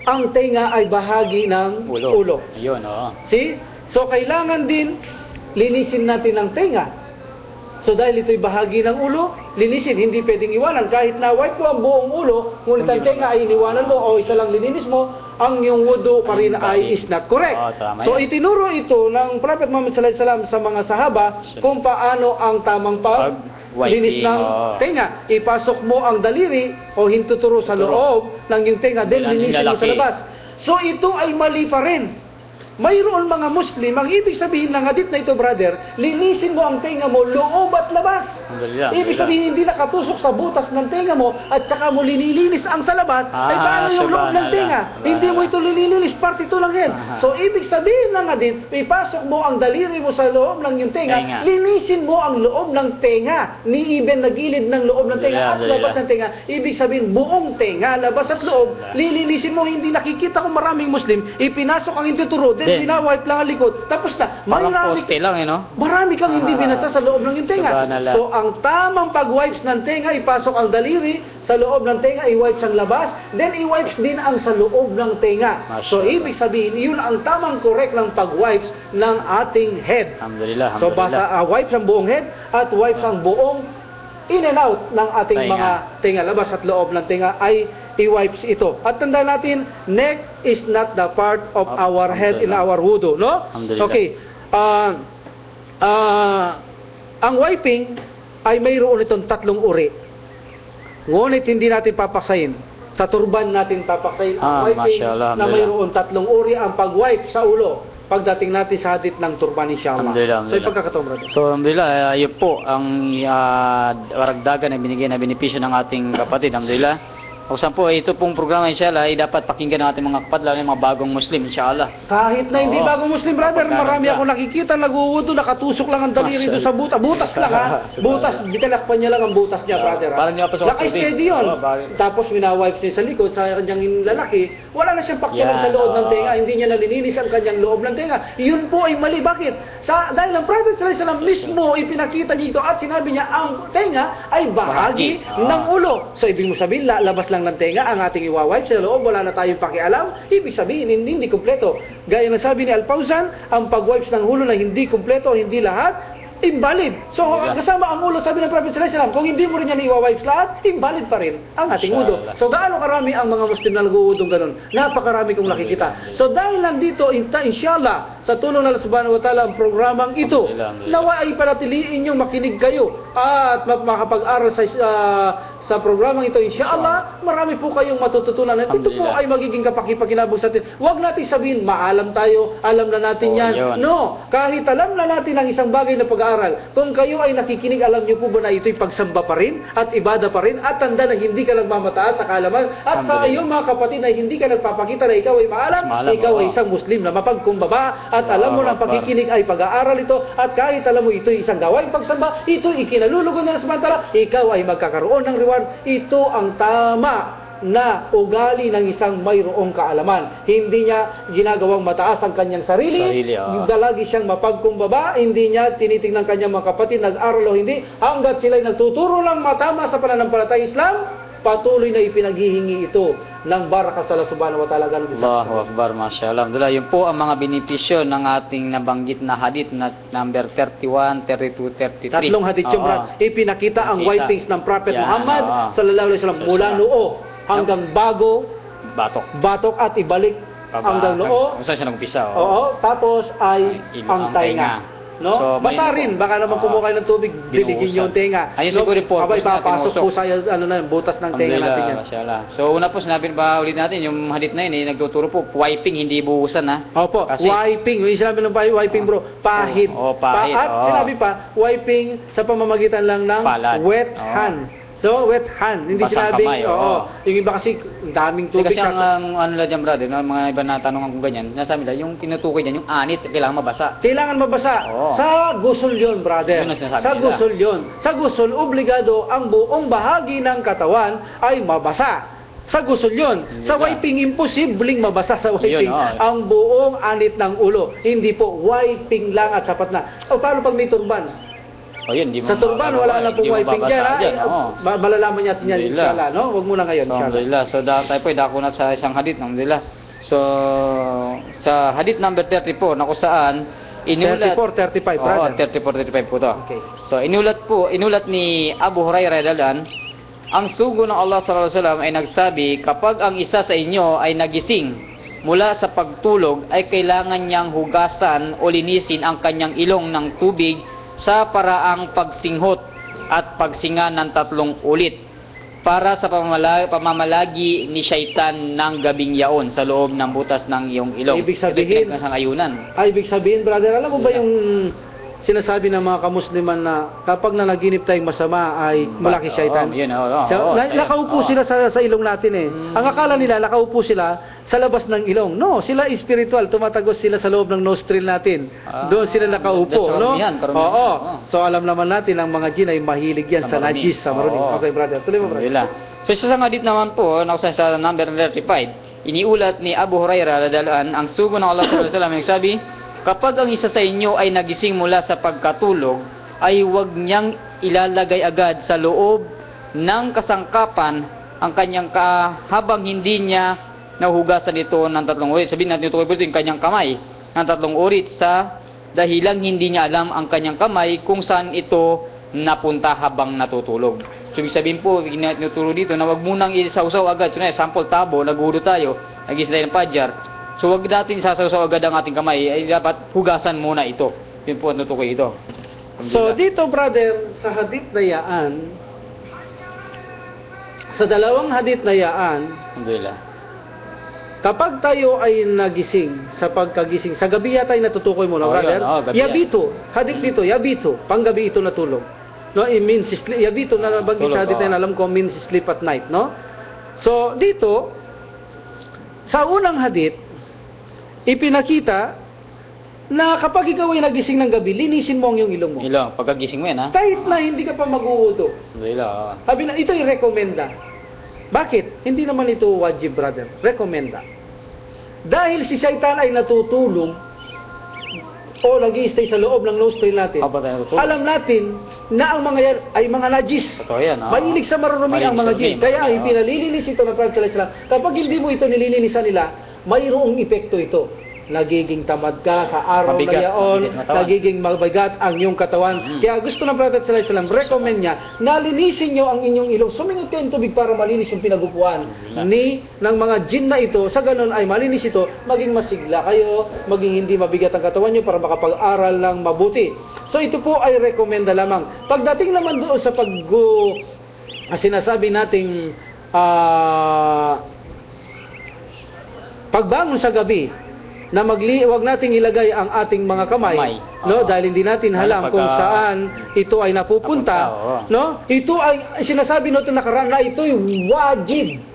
ang tenga ay bahagi ng ulo. Ayun, oo. See? So kailangan din linisin natin ang tenga. So dahil ito'y bahagi ng ulo, linisin, hindi pwedeng iwanan. Kahit na wipe mo ang buong ulo, ngunit ang tenga ay iniwanan mo o isa lang lininis mo, ang iyong wudu pa rin ay is not correct. Tama So yan. itinuro ito ng Prophet Muhammad sallallahu alaihi wasallam sa mga sahaba kung paano ang tamang linis Pag-wiping, ng oo. tenga. Ipasok mo ang daliri o hintuturo sa loob ng iyong tenga, then Yan ang linisin mo sa lalaki. labas. So ito ay mali pa rin. Mayroon mga Muslim, ang ibig sabihin ng hadith na ito, brother, linisin mo ang tenga mo, loob at labas. Alhamdulillah. Ibig sabihin, hindi nakatusok sa butas ng tenga mo at saka mo linilinis ang sa labas, ay paano yung loob ng subhanallah. tenga? Hindi mo ito linilinis, part ito lang yan. So, ibig sabihin ng hadith, ipasok mo ang daliri mo sa loob ng yung tenga, Tenga. linisin mo ang loob ng tenga, ni even na gilid ng loob ng tenga at Alhamdulillah. labas ng tenga. Ibig sabihin, buong tenga, labas at loob, lilinisin mo, hindi nakikita ko maraming Muslim, ipinasok ang intuturo, then Din. wina-wipe lang ang likod, tapos na. Parang Marami, poste lang, no? marami kang hindi binasa sa loob ng iyong tenga. Subhanallah. So, ang tamang pag-wipes ng tenga, ipasok ang daliri, sa loob ng tenga, i-wipes ang labas, then i-wipes din ang sa loob ng tenga. So, Mashallah. ibig sabihin, yun ang tamang correct ng pag-wipes ng ating head. Alhamdulillah, So, wipes ang buong head at wipes ang buong in and out ng ating Tenga. mga tenga, labas at loob ng tenga ay i-wipes ito. At tandaan natin, neck is not the part of our head in our wudu, no? Alhamdulillah. Okay. Ang wiping ay mayroon itong tatlong uri. Ngunit hindi natin papaksayin. Sa turban natin papaksayin ang wiping mashallah, na mayroon tatlong uri ang pag-wipe sa ulo pagdating natin sa hadith ng turban, inshallah. Alhamdulillah, So, ipagkakataon, brother. So, alhamdulillah, yun po ang waragdagan na binigay na benepisyo ng ating kapatid. Alhamdulillah. O saan po, ito pong programa, inshallah, ay dapat pakinggan ng ating mga kapatid, lalo yung mga bagong Muslim, inshallah. Kahit na hindi Oo. bagong Muslim, brother, Kapag marami ka. ako nakikita, nag-uudo, nakatusok lang ang daliri doon sa butas. Butas lang, ha? Butas, bitalakpan niya lang ang butas niya, brother. ha? Parang niya pa sa Naka-steady yun. Tapos minawipes niya sa likod, sa kanyang lalaki, wala na siyang paktulong Yan, sa loob ng oo. tenga, hindi niya nalilinis ang kanyang loob ng tenga. Yun po ay mali. Bakit? Dahil ang Prophet sallallahu alaihi wasallam mismo ipinakita niya ito at sinabi niya, ang tenga ay bahagi Bahagi. ng ulo. So, ibig mo sabihin, labas lang ng tenga ang ating iwawipe sa loob, wala na tayong pakialam, ibig sabihin, hindi kumpleto. Gaya ng sabi ni Al-Fawzan, ang pag-wipes ng ulo na hindi kumpleto, hindi lahat, invalid. So, kasama ang ulo, sabi ng Prophet sallallahu alaihi wasallam, kung hindi mo rin yan iwa-wipes lahat, invalid pa rin ang ating udo. So, gaano karami ang mga Muslim na nag-uudong ganun? Napakarami kong nakikita. So, dahil nandito, inshallah, sa tulong ng Allah subhanahu wa ta'ala, ang programang ito, nawa ay panatiliin nyo, makinig kayo, at makapag-aral sa programang ito, inshallah, marami po kayong matututunan. At ito po ay magiging kapakipakinabang sa atin. Huwag natin sabihin, maalam tayo, alam na natin yan. Yun. No, kahit alam na natin ang isang bagay na pag-aaral, kung kayo ay nakikinig, alam niyo po ba na ito'y pagsamba pa rin, at ibada pa rin, at tanda na hindi ka nagmamataas sa kaalaman, at sa iyong mga kapatid na hindi ka nagpapakita na ikaw ay maalam, ikaw ay isang Muslim na mapagkumbaba, at alam mo na ang pagkikinig ay pag-aaral ito, at kahit alam mo ito'y isang gawain pagsamba, ito'y ikinalulugon na samantala, ikaw ay magkakaroon ng reward. Ito ang tama na ugali ng isang mayroong kaalaman. Hindi niya ginagawang mataas ang kanyang sarili, lagi siyang mapagkumbaba, hindi niya tinitingnan kanyang mga kapatid, nag-aral o hindi, hanggat sila'y nagtuturo lang matama sa pananampalatay Islam, patuloy na ipinaghihingi ito ng barakah sa Allah subhanahu wa ta'ala. Allahu Akbar, mashallah. Alhamdulillah, yun po ang mga benepisyo ng ating nabanggit na hadith na number 31, 32, 33. Tatlong hadith yung ipinakita ang wipings ng Prophet Yan, Muhammad sallallahu alaihi wasallam mula noo hanggang batok at ibalik hanggang noo. Kung saan siya nag-umpisa. Oo, tapos ay ang tainga. No? So, basa rin, baka naman kumuha kayo ng tubig, biligin yung tenga. Ayun siguro po. Abay, papasok po sa butas ng tenga natin yan. Mashallah. So, una po, sinabi ba ulit natin, yung hadith na yun, nagtuturo po, wiping, hindi buhusan, ha? Opo, wiping. Yung sinabi ng wiping, bro, pahid. Pahid. At sinabi pa, wiping sa pamamagitan lang ng wet hand. So, wet hand. Hindi Basang sinabing, kamay, yung iba kasi, daming tubig. Kasi ang ano lang dyan, brother, mga iba na tanong kung ganyan, nasabi nila, yung tinutukoy dyan, yung anit, kailangan mabasa. Kailangan mabasa. Sa gusul yun, brother. Sa gusul yun. Sa gusul, obligado ang buong bahagi ng katawan ay mabasa. Sa gusul yun. Sa wiping, imposibleng mabasa sa wiping ang buong anit ng ulo. Hindi po, wiping lang at sapat na. O paano pag may turban? Sa turban, wala na pong wiping dyan, ha? Malalaman natin yan, inshallah, no? Huwag muna ngayon, inshallah. Alhamdulillah. So, tayo po, dako na sa isang hadith, alhamdulillah. So, sa hadith number 34, na kung saan, inulat... 34, 35, brother. 34, 35 po to. Okay. So, inulat ni Abu Hurairah radhiyallahu anhu, ang sugo ng Allah sallallahu alaihi wasallam ay nagsabi, kapag ang isa sa inyo ay nagising mula sa pagtulog, ay kailangan niyang hugasan o linisin ang kanyang ilong ng tubig sa paraang pagsinghot at pagsinga ng 3 ulit para sa pamamalagi ni syaitan ng gabing yaon sa loob ng butas ng iyong ilong. Ibig sabihin, ibig sabihin, brother, alam mo ba yung sinasabi ng mga kamusliman na kapag nanaginip tayong masama ay malaki syaitan? Nakaupo sila sa ilong natin eh. Ang akala nila, nakaupo sila sa labas ng ilong. No, sila spiritual, tumatagos sila sa loob ng nostril natin. Doon sila nakaupo, no? Oo. So alam naman natin ang mga jin ay mahilig yan sa najis, sa maruning. Okay, brother, tuloy mo, brother. So sa hadith naman po, sa number 35, iniulat ni Abu Hurairah radhiyallahu anhu, ang sugo ng Allah sallallahu alaihi wasallam nagsabi, kapag ang isa sa inyo ay nagising mula sa pagkatulog, ay huwag niyang ilalagay agad sa loob ng kasangkapan ang kanyang habang hindi niya nahugasan ito ng 3 ulit. Sabihin natin ito yung kanyang kamay ng 3 ulit sa dahilang hindi niya alam ang kanyang kamay kung saan ito napunta habang natutulog. So, ibig sabihin po, tinuturo dito na wag munang isausaw agad. So, sample tabo, nagulo tayo, nagising tayo ng padyar. So, wag natin isasausaw agad ang ating kamay. Ay dapat hugasan muna ito. Yun po ang tutukoy ito. So dito brother, sa hadith na yaan, sa dalawang hadith na yaan, Alhamdulillah. kapag tayo ay nagising, sa pagkagising, sa gabi yata ay natutukoy mo na, brother. Gabi Yabito, hadith dito, yabito, panggabi ito natulog. No, it means sleep, yabito na nabanggit sa hadith na yan, alam ko means sleep at night, no? So dito, sa unang hadith, ipinakita na kapag ikaw ay nagising ng gabi, linisin mo ang iyong ilong mo. Ilong, pagkagising mo yan, ha? Kahit na hindi ka pa mag-uudo. Alhamdulillah. Sabi na, ito ay rekomenda. Bakit? Hindi naman ito wajib, brother. Rekomenda. Dahil si Satan ay natutulog o nag-i-stay sa loob ng nostril natin, alam natin na ang mga yan ay mga najis. Totoo yan, ha? Mahilig sa marurumi ang mga jin. Kaya ay pinalilinis ito ng Prophet sallallahu alaihi wasallam. Kapag hindi mo ito nililinisan nila, mayroong epekto ito. Nagiging tamad ka sa araw Mabigat, na yaon, mabigat katawan. nagiging mabigat ang iyong katawan. Kaya gusto ng Prophet sallallahu alaihi wasallam, recommend niya na linisin niyo ang inyong ilong. Sumingot kayo ng tubig para malinis yung pinagupuan ng mga jin na ito. Sa ganun ay malinis ito, maging masigla kayo, maging hindi mabigat ang katawan niyo para makapag-aral ng mabuti. So ito po ay rekomenda lamang. Pagdating naman doon sa sinasabi nating pagbangon sa gabi, na wag nating ilagay ang ating mga kamay, no, dahil hindi natin alam kung saan ito ay napupunta, no? Ito ay sinasabi nito nakaraan na ito ay wajib.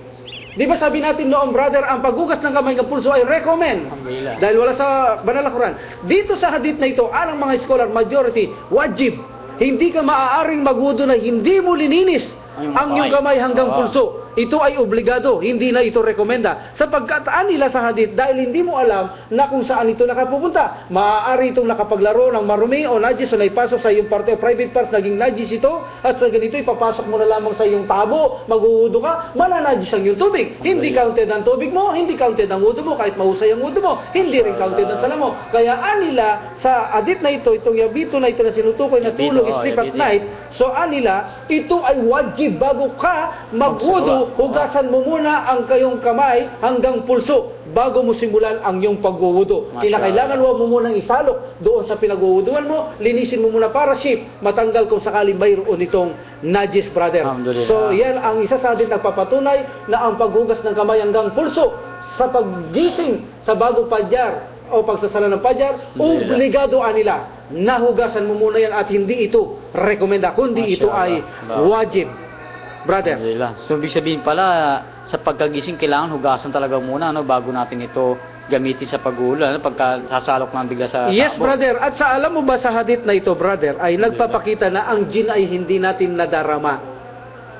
Di ba sabi natin noong brother, ang paghugas ng kamay ng pulso ay recommend. Dahil wala sa banal na Quran. Dito sa hadith na ito, alang mga scholar, majority, wajib. Hindi ka maaaring magwudu na hindi mo lininis ang iyong kamay hanggang pulso. Ito ay obligado, hindi na ito rekomenda. Sapagkat nila sa hadith, dahil hindi mo alam na kung saan ito nakapupunta. Maaari itong nakapaglaro ng marumi o najis o naipasok sa iyong parte o private parts, naging najis ito, at sa ganito ipapasok mo na lamang sa iyong tabo, maghuhudo ka, mananajis ang iyong tubig. Hindi counted ang tubig mo, hindi counted ang wudu mo, kahit mahusay ang wudu mo, hindi rin counted ang sala mo. Kaya anila sa hadith na ito, itong yabito na ito na sinutukoy na tulog, sleep at night, so anila, ito ay wajib bago ka magwudu. Hugasan mo muna ang kayong kamay hanggang pulso bago mo simulan ang iyong pagwuwudo. Kinakailangan mo munang isalok doon sa pinagwuwuduan mo, linisin mo muna para matanggal kung sakali mayroon itong najis, brother. So yan ang isa sa atin nagpapatunay na ang paghugas ng kamay hanggang pulso sa paggising sa bagong padyar o pagsasala ng padyar, obligado nila. Nahugasan mo muna yan at hindi ito rekomenda, kundi ito ay wajib. Brother. So, ibig sabihin pala, sa pagkagising, kailangan hugasan talaga muna, no, bago natin ito gamitin sa paghulo, no, pagka sasalok na bigla sa Yes, brother. At sa alam mo ba sa hadith na ito, brother, ay nagpapakita na ang jin ay hindi natin nadarama.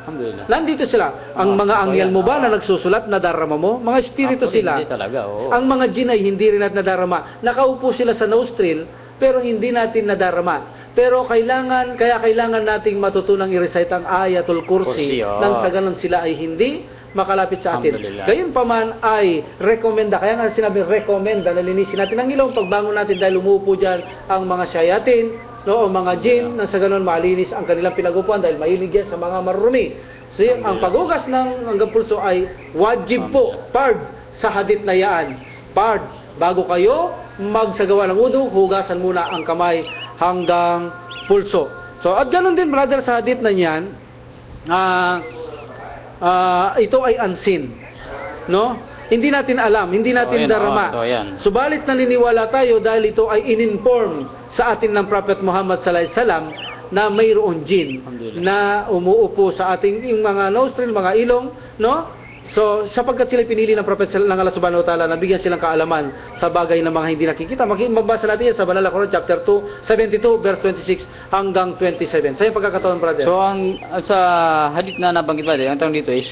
Alhamdulillah. Nandito sila. Ang mga anghel mo ba na nagsusulat, nadarama mo? Mga espiritu sila. Hindi talaga, oo. Ang mga jin ay hindi rin natin nadarama. Nakaupo sila sa nostril, pero hindi natin nadarama. Pero kaya kailangan nating matutunang i-recite ang Ayatul Kursi nang sa ganun sila ay hindi makalapit sa atin. Gayunpaman ay rekomenda, kaya nga sinabi rekomenda na linisin natin ang ilong pagbangon natin dahil umupo dyan ang mga shayatin, no, o mga jin, nang sa ganun malinis ang kanilang pinagupuan dahil mahilig yan sa mga marurumi. So ang paghugas ng hanggang pulso ay wajib po, part sa hadith na yaan. Part, bago kayo magsagawa ng wudu, hugasan muna ang kamay hanggang pulso. So, at ganun din, brother, sa hadith na yan, ito ay unseen. No? Hindi natin alam, hindi natin darama. Subalit naniniwala tayo dahil ito ay in-inform sa atin ng Prophet Muhammad sallallahu alaihi wasallam na mayroon jin na umuupo sa ating mga nostril, mga ilong, no? So, sapagkat sila pinili ng Prophet ng Allah Subhanahu wa Ta'ala, nabigyan silang kaalaman sa bagay na mga hindi nakikita. Magbasa natin yan sa Banal na Quran, chapter 2, 72, verse 26 hanggang 27. Sa iyong pagkakataon, brother. So, sa hadith na nabanggit ba, ang tanong dito is,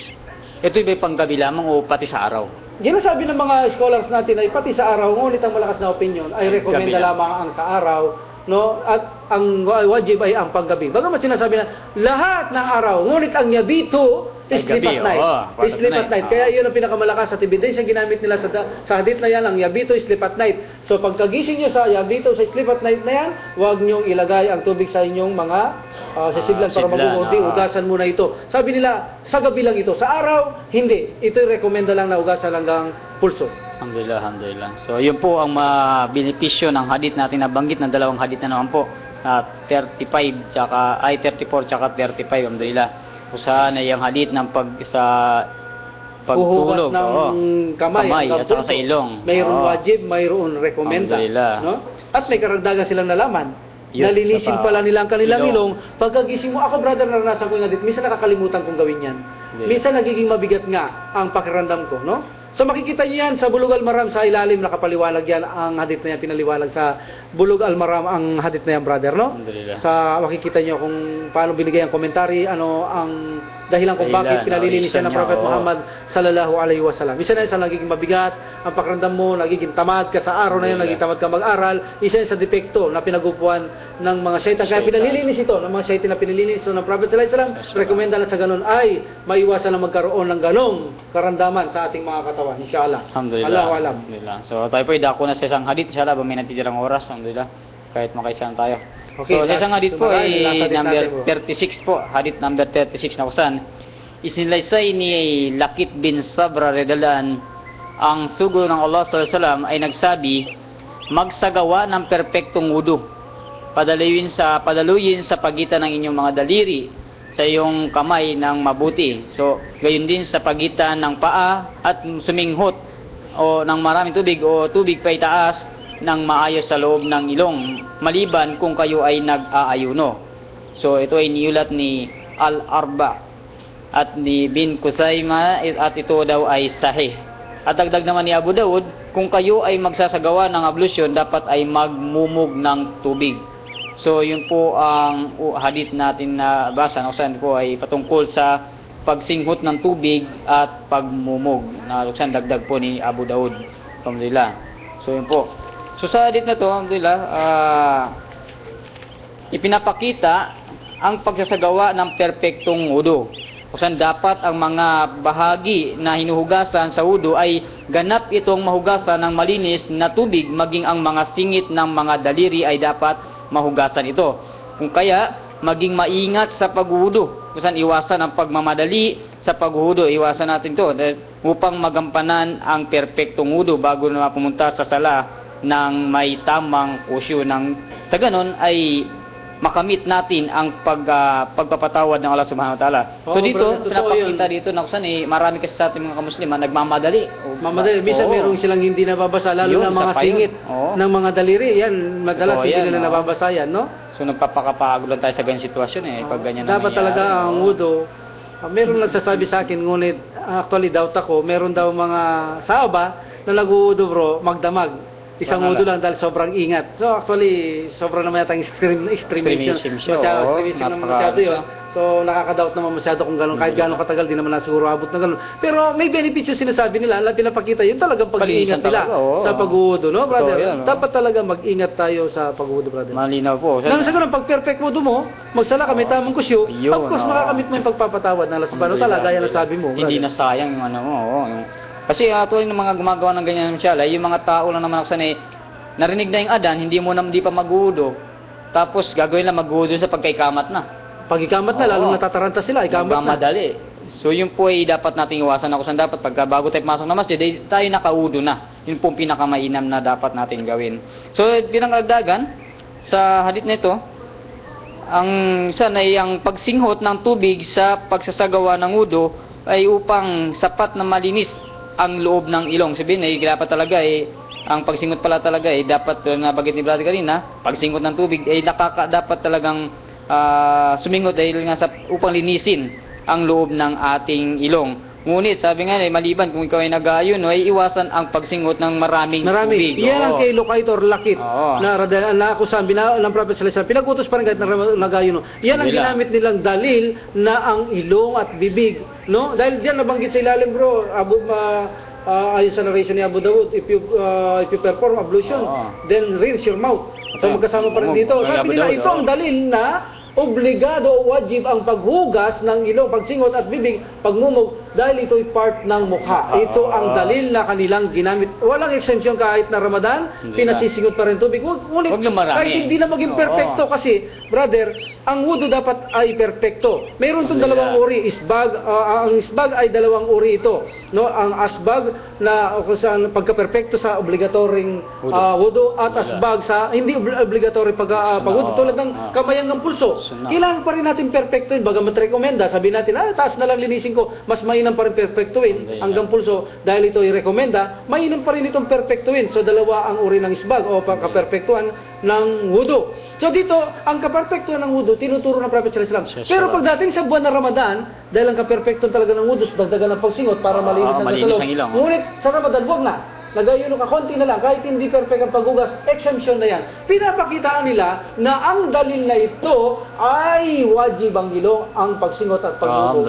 ito ba panggabi lamang o pati sa araw? ginasabi ng mga scholars natin ay pati sa araw, ngunit ang malakas na opinion ay rekomenda Gabi na. lamang ang sa araw, no? At ang wajib ay ang paggabi. Bagamat sinasabi na lahat ng araw, ngunit ang yabito is Ay, sleep gabi, at night. oo, part Is of sleep night. at night. Kaya yun ang pinakamalakas at ebidensya ginamit nila sa hadith na yan, ang yabito is sleep at night. So pagkagising nyo sa yabito sa sleep at night na yan, huwag nyong ilagay ang tubig sa inyong mga sisiglan para Siglan, mabuti. Ugasan muna ito. Sabi nila, sa gabi lang ito. Sa araw, hindi. Ito'y rekomenda lang na ugasan hanggang pulso. Alhamdulillah, alhamdulillah. So, yun po ang benepisyo ng hadith natin na banggit ng dalawang hadith na naman po. 35 tsaka 34 tsaka 35, alhamdulillah. Kung saan ay ang hadith ng pagtulog, Uhugas ng kamay at saka sa ilong. Mayroon Oo. wajib, mayroon rekomenda. Alhamdulillah. No? At may karagdagan silang nalaman. Yun, Nalinisin sa pala nila ang kanilang ilong. ilong. Pagkagising mo, ako brother, naranasan ko yung hadith. Minsan nakakalimutan kong gawin yan. Hindi. Minsan nagiging mabigat nga ang pakiramdam ko. No? So makikita niyo yan sa Bulug al-Maram sa ilalim, nakapaliwalag yan ang hadith na yan, pinaliwalag sa Bulug al-Maram ang hadith na yan, brother, no? Alhamdulillah. Sa makikita niyo kung paano binigay ang komentary, ano ang dahilan kung bakit Dahilan, pinalilinis siya ng reason Prophet niya, oo. Muhammad sallallahu alaihi wasallam. Isa na yan sa nagiging mabigat, ang pakiramdam mo, nagiging tamad ka sa araw na yun, nagiging tamad ka mag-aral, isa yan sa depekto na pinagupuan ng mga syaitan. Kaya Syaitan. pinalilinis ito, ng mga syaitan na pinalilinis ito ng Prophet sallallahu alaihi wasallam, rekomenda na sa ganun ay maiwasan na magkaroon ng ganong karamdaman sa ating mga katawan, inshallah. Alhamdulillah. Allahu alam. Alhamdulillah. So, tayo po dako na sa isang hadith. Inshallah, ba may natitirang oras. Alhamdulillah. Kahit makaisang tayo. Okay, so, sa isang hadith po sumaray, ay last hadith number natin 36 po. Hadith number 36 na kusan. Isinilaysay ni Lakit bin Sabra Redalan ang sugo ng Allah SAW ay nagsabi, magsagawa ng perpektong wudu. Padaluyin sa pagitan ng inyong mga daliri sa iyong kamay ng mabuti. So, gayon din sa pagitan ng paa at suminghot o ng maraming tubig o tubig pa itaas ng maayos sa loob ng ilong, maliban kung kayo ay nag-aayuno. So, ito ay niulat ni Al-Arba at ni bin Kusayma at ito daw ay sahih. At dagdag naman ni Abu Daud, kung kayo ay magsasagawa ng ablusyon, dapat ay magmumog ng tubig. So, yun po ang hadith natin na basa. Saan po ay patungkol sa pagsinghot ng tubig at pagmumog. Na luksan dagdag po ni Abu Daud. Alhamdulillah. So, yun po. So, sa hadith na to, alhamdulillah, ipinapakita ang pagsasagawa ng perpektong wudu. Kung saan dapat ang mga bahagi na hinuhugasan sa wudu ay ganap itong mahugasan ng malinis na tubig, maging ang mga singit ng mga daliri ay dapat mahugasan ito. Kung kaya, maging maingat sa paghuhudo. Kung saan iwasan ang pagmamadali sa paghuhudo. Iwasan natin to upang magampanan ang perpektong wudu bago na pumunta sa sala ng may tamang kusyo. Sa ganon ay makamit natin ang pagpapatawad ng Allah Subhanahu wa Ta'ala. So Oo, dito, brother, totoo pinapakita dito na kusan marami kasi sa ating mga kamuslima nagmamadali. Mamadali. Minsan Oo. mayroong silang hindi nababasa, lalo Yun, na mga isa pa yun. singit Oo. ng mga daliri. Yan, madalas Oo, hindi yan, nila oo. nababasa yan, no? So nagpapakapagod lang tayo sa ganyan sitwasyon pag ganyan na Dapat nangyayari. talaga ang Oo. wudu. Meron nagsasabi sa akin, ngunit actually doubt ako, meron daw mga sahaba na nag-wudu bro, magdamag. Isang Wala. wudu lang dahil sobrang ingat. So actually, sobrang naman yata extremism. Extremism siya, Masyado, oo. extremism naman Napaka- masyado yun. So nakaka-doubt naman masyado kung gano'n. Kahit gano'ng katagal, di naman na siguro abot na gano'n. Pero may benefits yung sinasabi nila, alam pinapakita yun talagang pag-iingat Palinisan nila talaga, oo. sa pag-wudu, no brother? Totoo yan, oo. Dapat talaga mag-ingat tayo sa pag-wudu, brother. Malinaw po. Nang sa ganun, pag perfect wudu mo, magsala ka, may tamang kusyo, Yun, of course, oo. makakamit mo yung pagpapatawad ng Allah subhanahu wa ta'ala, gaya ng sabi mo. Hindi na sayang yung ano mo. Kasi tuloy ng mga gumagawa ng ganyan inshallah, yung mga tao lang naman ako sanay, narinig na yung adan, hindi pa maghudo. Tapos gagawin lang maghudo sa pagkaikamat na. Pag ikamat na, Oo. lalong natataranta sila, ikamat na. Magmamadali. So yun po ay dapat nating iwasan ako sa dapat pagka bago tayo pumasok na masjid, ay tayo nakaudo na. Yun po ang pinakamainam na dapat natin gawin. So pinangagdagan sa hadith nito, ang isa ay ang pagsinghot ng tubig sa pagsasagawa ng wudu ay upang sapat na malinis ang loob ng ilong. Sabihin ay dapat talaga ang pagsingot pala talaga dapat nabagit ni Brother kanina, pagsingot ng tubig dapat talagang sumingot dahil nga upang linisin ang loob ng ating ilong. Ngunit sabi nga maliban kung ikaw ay nag-aayon ay iwasan ang pagsingot ng maraming Marami. tubig. Yan ang Oo. kay Lukait or Lakit Oo. na akusan ng Prophet sallallahu alaihi wasallam. Pinagutos pa rin kahit nagayon. Yan ang Alhamdulillah. ginamit nilang dalil na ang ilong at bibig, no? Dahil diyan nabanggit sa ilalim, bro, ayon sa narration ni Abu Dawud, if you perform ablution, then rinse your mouth. So magkasama pa rin dito. Sabi nila, ito ang dalil na obligado o wajib ang paghugas ng ilong, pagsingot at bibig, pagmumog, dahil ito'y part ng mukha. Ito ang dalil na kanilang ginamit. Walang exemption kahit na Ramadan, pinasisingot pa rin tubig. Ngunit, kahit hindi na maging perfecto kasi, brother, ang wudu dapat ay perfecto. Mayroon itong dalawang uri, isbag, ang isbag ay dalawang uri ito. No? Ang asbag na pagka-perfecto sa obligatoring wudu at asbag sa hindi obligatory pag-wudu, tulad ng kamayang ng pulso. Kailangan pa rin natin perfectoin, bagamat rekomenda, sabi natin, taas na lang linisin ko, mas mainam pa rin perfectoin hanggang pulso, dahil ito i-rekomenda, mainam pa rin itong perfectoin. So dalawa ang uri ng isbag o kaperfektuhan ng wudu. So dito, ang kaperfektuhan ng wudu, tinuturo ng Prophet sallallahu alaihi wasallam. Pero pagdating sa buwan ng Ramadan, dahil ang kaperfektuhan talaga ng wudu, dagdagan ng pagsingot para malinis ang ilong. Ngunit sa Ramadan, huwag na. Nagayuno ka, konti na lang, kahit hindi perfect ang paghugas, exemption na yan. Pinapakitaan nila na ang dalil na ito ay wajib ang ilong, ang pagsingot at paghugas.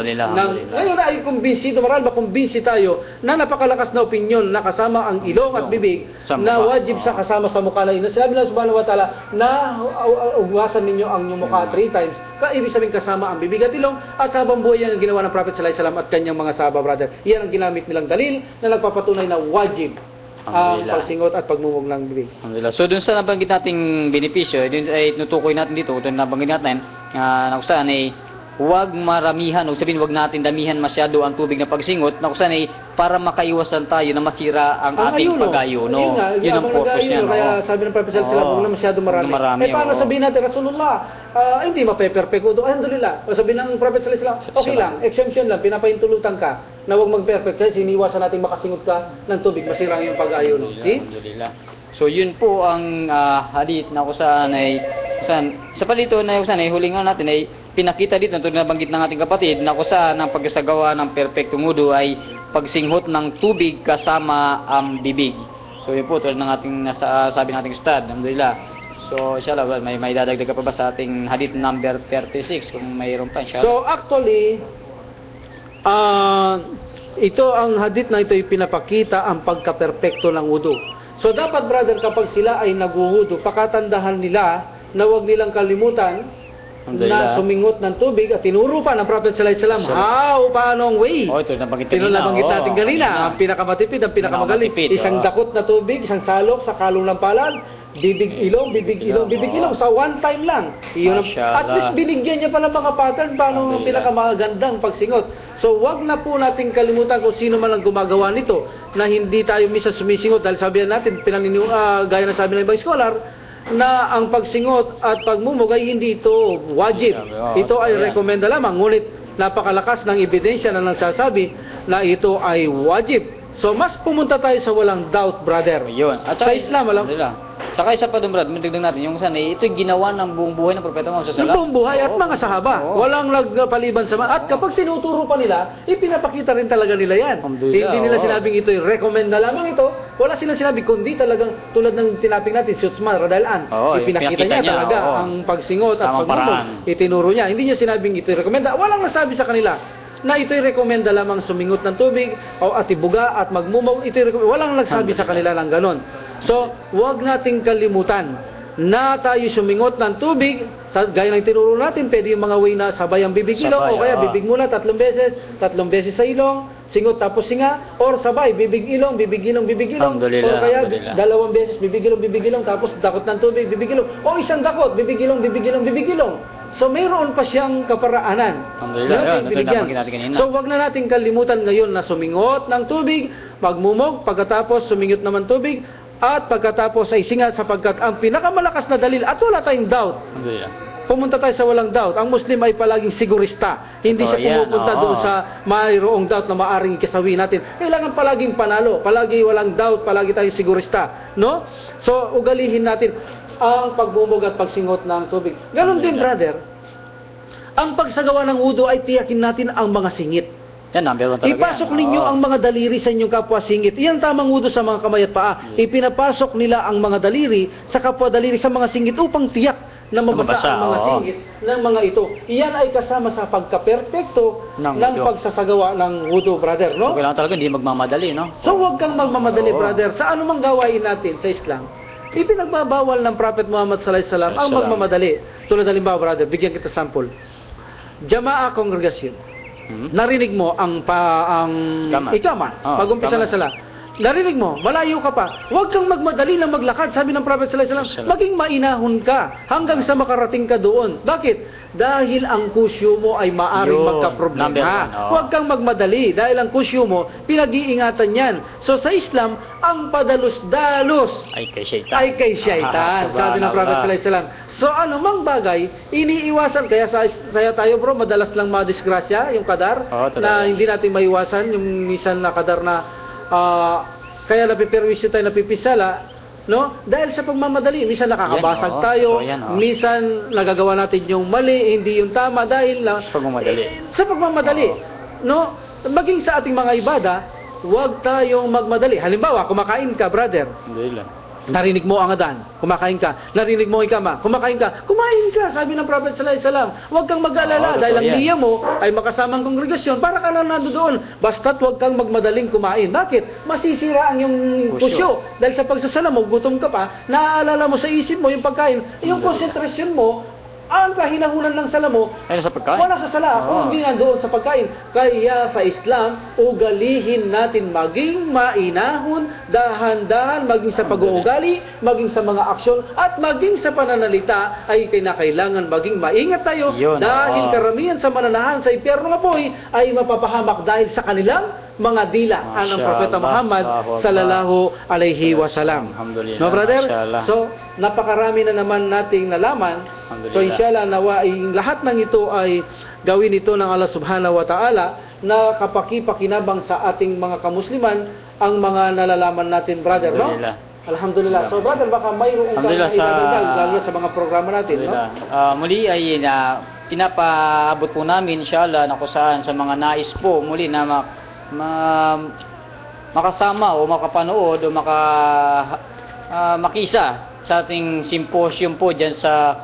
Ngayon ay kumbinsido, marahil ba kumbinsi tayo na napakalakas na opinyon na kasama ang ilong at bibig na wajib sa kasama sa mukha na ino. Sinabi lang subhanahu wa ta'ala na ugasan ninyo ang inyong mukha 3 times. Ibig sabihin kasama ang bibig at ilong, at habang buhay yan ang ginawa ng Prophet sallallahu alaihi wasallam at kanyang mga sahaba, brother. Yan ang ginamit nilang dalil na nagpapatunay na wajib ang pagsingot at pagmumog ng bibig. Alhamdulillah. So dun sa nabanggit nating benepisyo, dun ay nutukoy natin dito, dun nabanggit natin na kung saan ay huwag maramihan, o sabihin huwag natin damihan masyado ang tubig na pagsingot, na kung saan ay para makaiwasan tayo na masira ang ating pag-ayo. No? Yun ang purpose niya. Kaya sabi ng Prophet sallallahu alaihi wasallam, huwag na masyado marami. Paano sabihin natin, Rasulullah, hindi mape-perfect wudu. Alhamdulillah. O sabihin ng Prophet sallallahu alaihi wasallam, okay lang, exemption lang, pinapahintulutan ka na huwag mag-perfect kasi siniwasan natin makasingot ka ng tubig, masira ang iyong pag-ayo. No? See? Alhamdulillah. So yun po ang hadith na kung saan ay sa palito na kung saan ay hulingan natin ay pinakita dito, tulad na banggit ng ating kapatid, na kung saan ang pagsasagawa ng perfectong wudu ay pagsinghot ng tubig kasama ang bibig. So yun po, tulad ng ating sabi nating ustad, alhamdulillah. So inshallah, may dadagdag ka pa ba sa ating hadith number 36 kung mayroon pa, inshallah? So actually, ito ang hadith na ito ay pinapakita ang pagka-perfecto ng wudu. So dapat, brother, kapag sila ay nagwuwudu, pakatandahan nila na huwag nilang kalimutan na sumingot ng tubig, at tinuro pa ng Prophet sallallahu alaihi wasallam paano ang way. Ito nabanggit natin kanina. Ang pinakamatipid, ang pinakamagaling, isang dakot na tubig, isang salok sa kalong ng palad, bibig ilong, bibig ilong, bibig ilong sa one time lang. At least binigyan niya pa ng mga pattern paano ang pinakamagandang pagsingot. So wag na po nating kalimutan kung sino man ang gumagawa nito, na hindi tayo misa sumisingot, dahil sabi natin, gaya na sabi ng ibang scholar, na ang pagsingot at pagmumog ay hindi ito wajib. Ito ay rekomenda lamang. Ngunit napakalakas ng ebidensya na nagsasabi na ito ay wajib. So mas pumunta tayo sa walang doubt, brother. At sa Islam, alam? Saka isa pa doon, brad, magdagdag natin, yung sana, ito ginawa ng buong buhay ng Propeta Muhammad sallallahu alaihi wasallam. Yung buong buhay at mga sahaba. Walang nagpaliban sa at kapag tinuturo pa nila, ipinapakita rin talaga nila yan. Hindi nila sinabing ito, recommend na lamang ito. Wala silang sinabi, kundi talagang tulad ng tinaping natin, si Utsman Radalan. Ipinakita niya talaga ang pagsingot at pagmumog. Itinuro niya. Hindi niya sinabing ito recommenda. Walang nasabi sa kanila na ito'y rekomenda lamang sumingot ng tubig o atibuga at magmumog. Walang nagsabi sa kanila ng ganon. So, huwag nating kalimutan na tayo sumingot ng tubig, gaya ng tinuro natin, pwede yung mga way na sabay ang bibig ilong, o kaya bibig muna 3 beses sa ilong, singot tapos singa, or sabay, bibig ilong, o kaya 2 beses, bibig ilong, tapos dakot ng tubig, bibig ilong, o isang dakot, bibig ilong. So, mayroon pa siyang kaparaanan. So, wag na natin kalimutan ngayon na sumingot ng tubig, magmumog, pagkatapos sumingot naman tubig, at pagkatapos ay singat, sapagkat ang pinakamalakas na dalil, at wala tayong doubt. Pumunta tayo sa walang doubt. Ang Muslim ay palaging sigurista. Hindi siya pumupunta doon sa mayroong doubt na maaring kisawi natin. Kailangan palaging panalo. Palagi walang doubt, palagi tayong sigurista. No? So, ugalihin natin ang pagbubog at pagsingot ng tubig. Ganon din, brother. Ang pagsagawa ng wudu ay tiyakin natin ang mga singit. Yan, number 1 talaga. Ipasok ninyo ang mga daliri sa inyong kapwa singit. Iyan tamang wudu sa mga kamay at paa. Ipinapasok nila ang mga daliri sa kapwa daliri sa mga singit upang tiyak na mabasa Mabasa, ang mga oo. singit ng mga ito. Iyan ay kasama sa pagka-perpekto Ng ng wudu. pagsasagawa ng wudu, brother, no? Kailangan talaga hindi magmamadali, no? So huwag kang magmamadali, Oo. brother. Sa anumang gawain natin sa Islam, ipinagbabawal ng Prophet Muhammad sallallahu alaihi wasallam ang Salam. magmamadali. Tulad halimbawa, brother, bigyan kita sample. Jamaah kongregasyon. Narinig mo ang ikama, Oo, pag-umpisa ikama. na sala. Narinig mo, malayo ka pa. Huwag kang magmadali na maglakad, sabi ng Prophet sallallahu alaihi wasallam. Maging mainahon ka hanggang sa makarating ka doon. Bakit? Dahil ang kusyo mo ay maaring Yun, number magkaproblema. one, oo. Huwag kang magmadali dahil ang kusyo mo, pinag-iingatan yan. So sa Islam, ang padalos-dalos Ay kay Shaitan. ay kay Shaitan, sabi ng Prophet sallallahu alaihi wasallam. So anumang bagay, iniiwasan. Kaya saya tayo bro, madalas lang madisgrasya, yung kadar, Oo, talaga. na hindi natin maiwasan, yung minsan na kadar na kaya napiperwisyo tayo, napipisala, no? Dahil sa pagmamadali, minsan nakakabasag Yan, oo. tayo, Totoo yan, oo. minsan nagagawa natin yung mali, hindi yung tama dahil lang Pagmamadali. sa pagmamadali, no? Maging sa ating mga ibada, huwag tayong magmadali. Halimbawa, kumakain ka, brother. Alhamdulillah. Narinig mo ang adan, kumakain ka. Narinig mo ang ikama, kumakain ka. Kumain ka, sabi ng Prophet sallallahu alaihi wasallam. Huwag kang mag-alala Oo, dahil ang totoo yan. niya mo ay makasamang kongregasyon para ka lang nandoon. Basta't huwag kang magmadaling kumain. Bakit? Masisira ang yung pusyo. Dahil sa pagsasala mo, gutom ka pa, naaalala mo sa isip mo yung pagkain. Yung konsentrasyon mo, ang kahinahunan ng sala mo, Ay, sa pagkain. wala sa sala, kung hindi nandoon sa pagkain. Kaya sa Islam, ugalihin natin maging mainahon, dahan-dahan, maging sa pag-uugali, maging sa mga aksyon, at maging sa pananalita, ay kinakailangan maging maingat tayo Yun, dahil oo. karamihan sa mananahan sa impyerno ng apoy ay mapapahamak dahil sa kanilang mga dila ang Masya Propeta Allah. Muhammad Allahu Akbar. sallallahu alaihi wasallam. Alhamdulillah. No, brother? Masya Allah. So, napakarami na naman nating nalaman. Alhamdulillah. So, inshallah, nawa lahat ng ito ay gawin ito ng Allah subhanahu wa ta'ala na kapaki-pakinabang sa ating mga kamusliman ang mga nalalaman natin, brother, no? Alhamdulillah. Alhamdulillah. So, brother, baka mayroong kang Alhamdulillah, sa- idadagdag, lalo sa mga programa natin, no? Muli ay pinapaabot po namin inshallah na kung saan sa mga nais po muli na makasama o makapanood o makisa sa ating symposium po dyan sa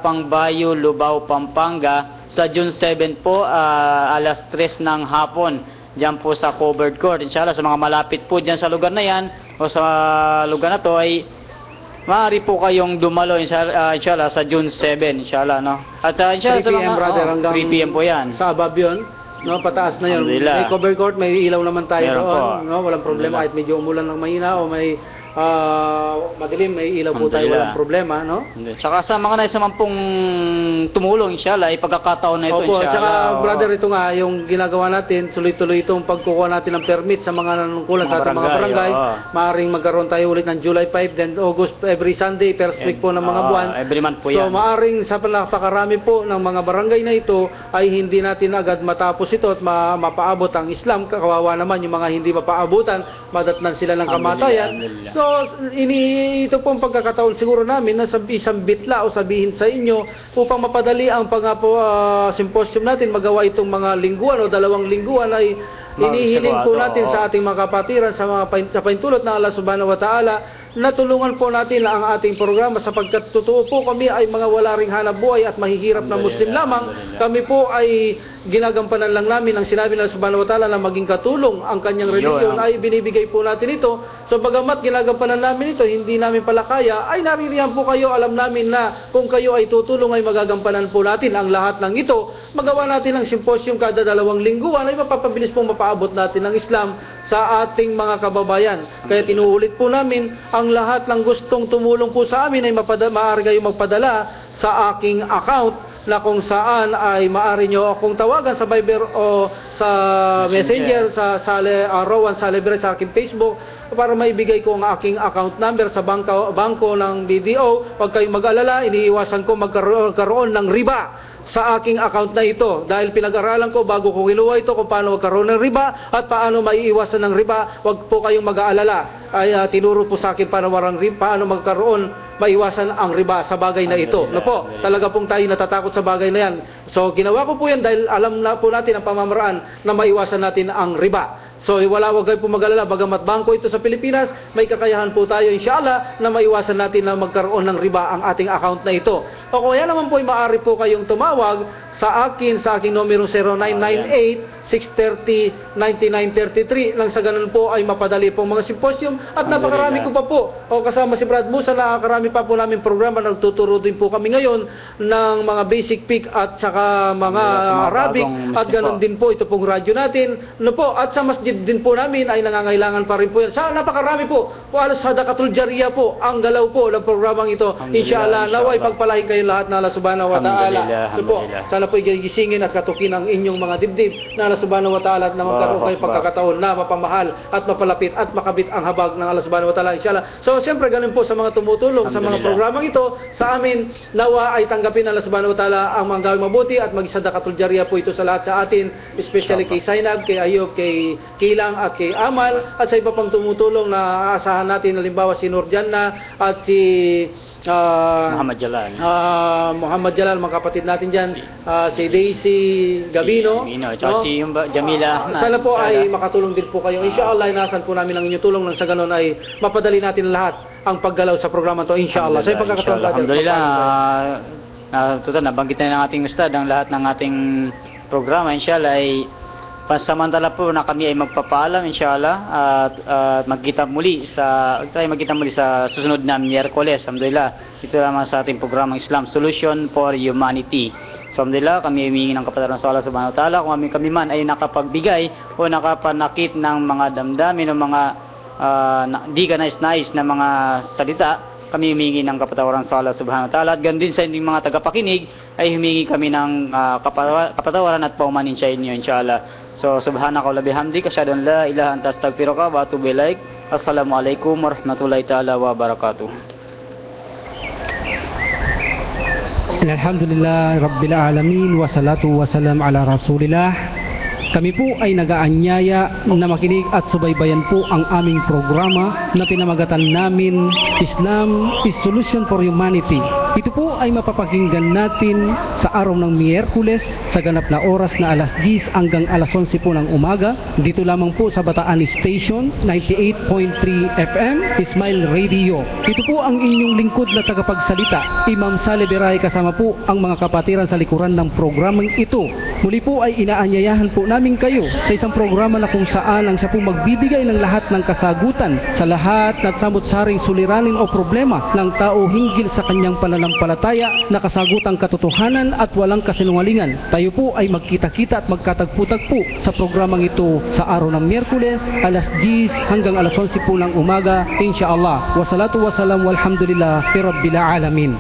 Pangbayo, Lubao, Pampanga sa June 7 po, alas 3 ng hapon dyan po sa covered court. Inshallah sa mga malapit po dyan sa lugar na yan o sa lugar na to ay maaari po kayong dumalo inshallah sa June 7 inshallah, no? At inshallah 3 sa p.m. mga brother, hanggang 3 p.m. po yan. Sa above yun, no, pataas na yun. Alhamdulillah. May cover court, may ilaw naman tayo Meron doon, po. no? Walang problema kahit medyo umulan ng mahina o may madilim, may ilaw po tayo, Alhamdulillah. walang problema, no? Saka sa mga nais naman pong tumulong inshallah, ipagkakataon na ito Opo, inshallah. tsaka Oo. brother, ito nga, yung ginagawa natin, tuloy-tuloy itong pagkukuha natin ng permit sa mga nanungkulan sa ating mga barangay. oo. Maaring magkaroon tayo ulit ng July 5, then August, every Sunday, first week po ng mga Oo, buwan. every month po So, yan. maaring sa napakarami po ng mga barangay na ito, ay hindi natin agad matapos ito at mapaabot ang Islam. Kawawa naman yung mga hindi mapaabutan, madatnan sila ng kamatayan. Alhamdulillah. So, ito pong pagkakataon siguro namin na isang bitla o sabihin sa inyo upang mapadali ang symposium natin, magawa itong mga lingguan o 2 lingguan ay inihiling po natin sa ating mga kapatiran sa paintulot ng Allah subhanahu wa ta'ala na tulungan po natin ang ating programa sapagkat totoo po kami ay mga wala ring hanap buhay at mahihirap na Muslim lamang. Kami po ay ginagampanan lang namin ang sinabi ng Allah subhanahu wa ta'ala na maging katulong ang kanyang reliyon ay binibigay po natin ito. So bagamat ginagampanan namin ito, hindi namin pala kaya, ay naririyan po kayo, alam namin na kung kayo ay tutulong ay magagampanan po natin ang lahat ng ito. Magawa natin ang symposium kada 2 lingguan ay mapapabilis pong mapaabot natin ang Islam sa ating mga kababayan. Kaya tinuulit po namin ang lahat ng gustong tumulong po sa amin ay maaari kayong magpadala sa aking account na kung saan ay maaari nyo akong tawagan sa Viber o sa Messenger sa Rowan Salebre sa aking Facebook para maibigay ko ang aking account number sa bangko ng BDO. Huwag kayong mag-alala, iniiwasan ko magkaroon ng riba sa aking account na ito dahil pinag-aralan ko bago ko kinuha ito kung paano magkaroon ng riba at paano maiiwasan ng riba. Huwag po kayong mag-aalala, ay tinuro po sa akin paano magkaroon maiwasan ang riba sa bagay na ito. No po, talaga pong tayo natatakot sa bagay na yan. So ginawa ko po yan dahil alam na po natin ang pamamaraan na maiwasan natin ang riba. So wag kayo po mag-alala, bagamat bangko ito sa Pilipinas, may kakayahan po tayo inshallah na maiwasan natin na magkaroon ng riba ang ating account na ito. O kaya naman po ay maaari po kayong tumawag sa aking numero 0998-630-9933 nang sa ganun po ay mapadali pong mga simposium at napakarami ko pa po. O kasama si Brad Musa, nakarami pa po namin programa, nagtuturo din po kami ngayon ng mga basic pick at saka mga Arabic at ganun din po ito pong radyo natin. No po, at sa masjid din po namin ay nangangailangan pa rin po yan. Sa napakarami po, halos Sadaqatul Jariyah po ang galaw po ng programang ito. Inshallah, naway pagpalain kayo lahat na Allah subhanahu wa ta'ala. So po, sana po gigisingin at katukin ang inyong mga dibdib na Allah subhanahu wa ta'ala at na magkaroon kayo pagkakataon na mapamahal at mapalapit at makabit ang habag ng Allah subhanahu wa ta'ala, inshallah. So siyempre ganun po sa mga tumutulong sa mga programang ito sa amin, nawa ay tanggapin ng Allah subhanahu wa ta'ala ang mga gawing mabuti at mag-Sadaqatul Jariyah po ito sa lahat sa atin, especially kay Zainab, kay Ayub, kay Kilang at kay Amal at sa iba pang tumutulong na aasahan natin, halimbawa si Nurjanna at si Muhammad Jalal. Muhammad Jalal, mga kapatid natin dyan, si Daisy Gabino, si Jamila. Sana po ay makatulong din po kayo. Inshallah, inasan po namin ang inyong tulong nang sa ganun ay mapadali natin lahat ang paggalaw sa programa to. Inshallah. Sa pagkakataon natin. Alhamdulillah. Total, nabanggit na ng ating ustad ang lahat ng ating programa. Inshallah ay pansamantala po na kami ay magpapaalam inshallah at magkita muli sa susunod na Miyerkules. Alhamdulillah. Ito lamang sa ating programang Islam Solution for Humanity. So alhamdulillah, kami ay humingi ng kapatawaran sa Allah subhanahu wa ta'ala kung kami man ay nakapagbigay o nakapanakit ng mga damdamin o mga di ka nais-nais na mga salita. Kami humingi ng kapatawaran sa Allah subhanahu wa ta'ala at gandun sa inyong mga tagapakinig ay humingi kami ng kapatawaran at paumanin sa inyo inshallah. So subhanaka wa bihamdika asyhadu an la ilaha anta astaghfiruka wa atubu ilaik. Assalamualaikum warahmatullahi taala wabarakatuh. Alhamdulillah Rabbil Alamin wa salatu wa salam ala Rasulillah. Kami po ay nagaanyaya na makinig at subaybayan po ang aming programa na pinamagatan namin Islam is Solution for Humanity. Ito po ay mapapakinggan natin sa araw ng Miyerkules sa ganap na oras na alas 10 hanggang alas 11 po ng umaga. Dito lamang po sa Bataan Station 98.3 FM Ismail Radio. Ito po ang inyong lingkod na tagapagsalita, Imam Saleh Beray, kasama po ang mga kapatiran sa likuran ng programang ito. Muli po ay inaanyayahan po namin kayo sa isang programa na kung saan ang siya po magbibigay ng lahat ng kasagutan sa lahat na samot-saring suliranin o problema ng tao hinggil sa kanyang pananampalataya na kasagutang katotohanan at walang kasinungalingan. Tayo po ay magkita-kita at magkatagpo-tagpo sa programang ito sa araw ng Miyerkules, alas 10 hanggang alas 11 po ng umaga, insyaAllah. Wassalatu wassalam walhamdulillah Rabbil Alamin.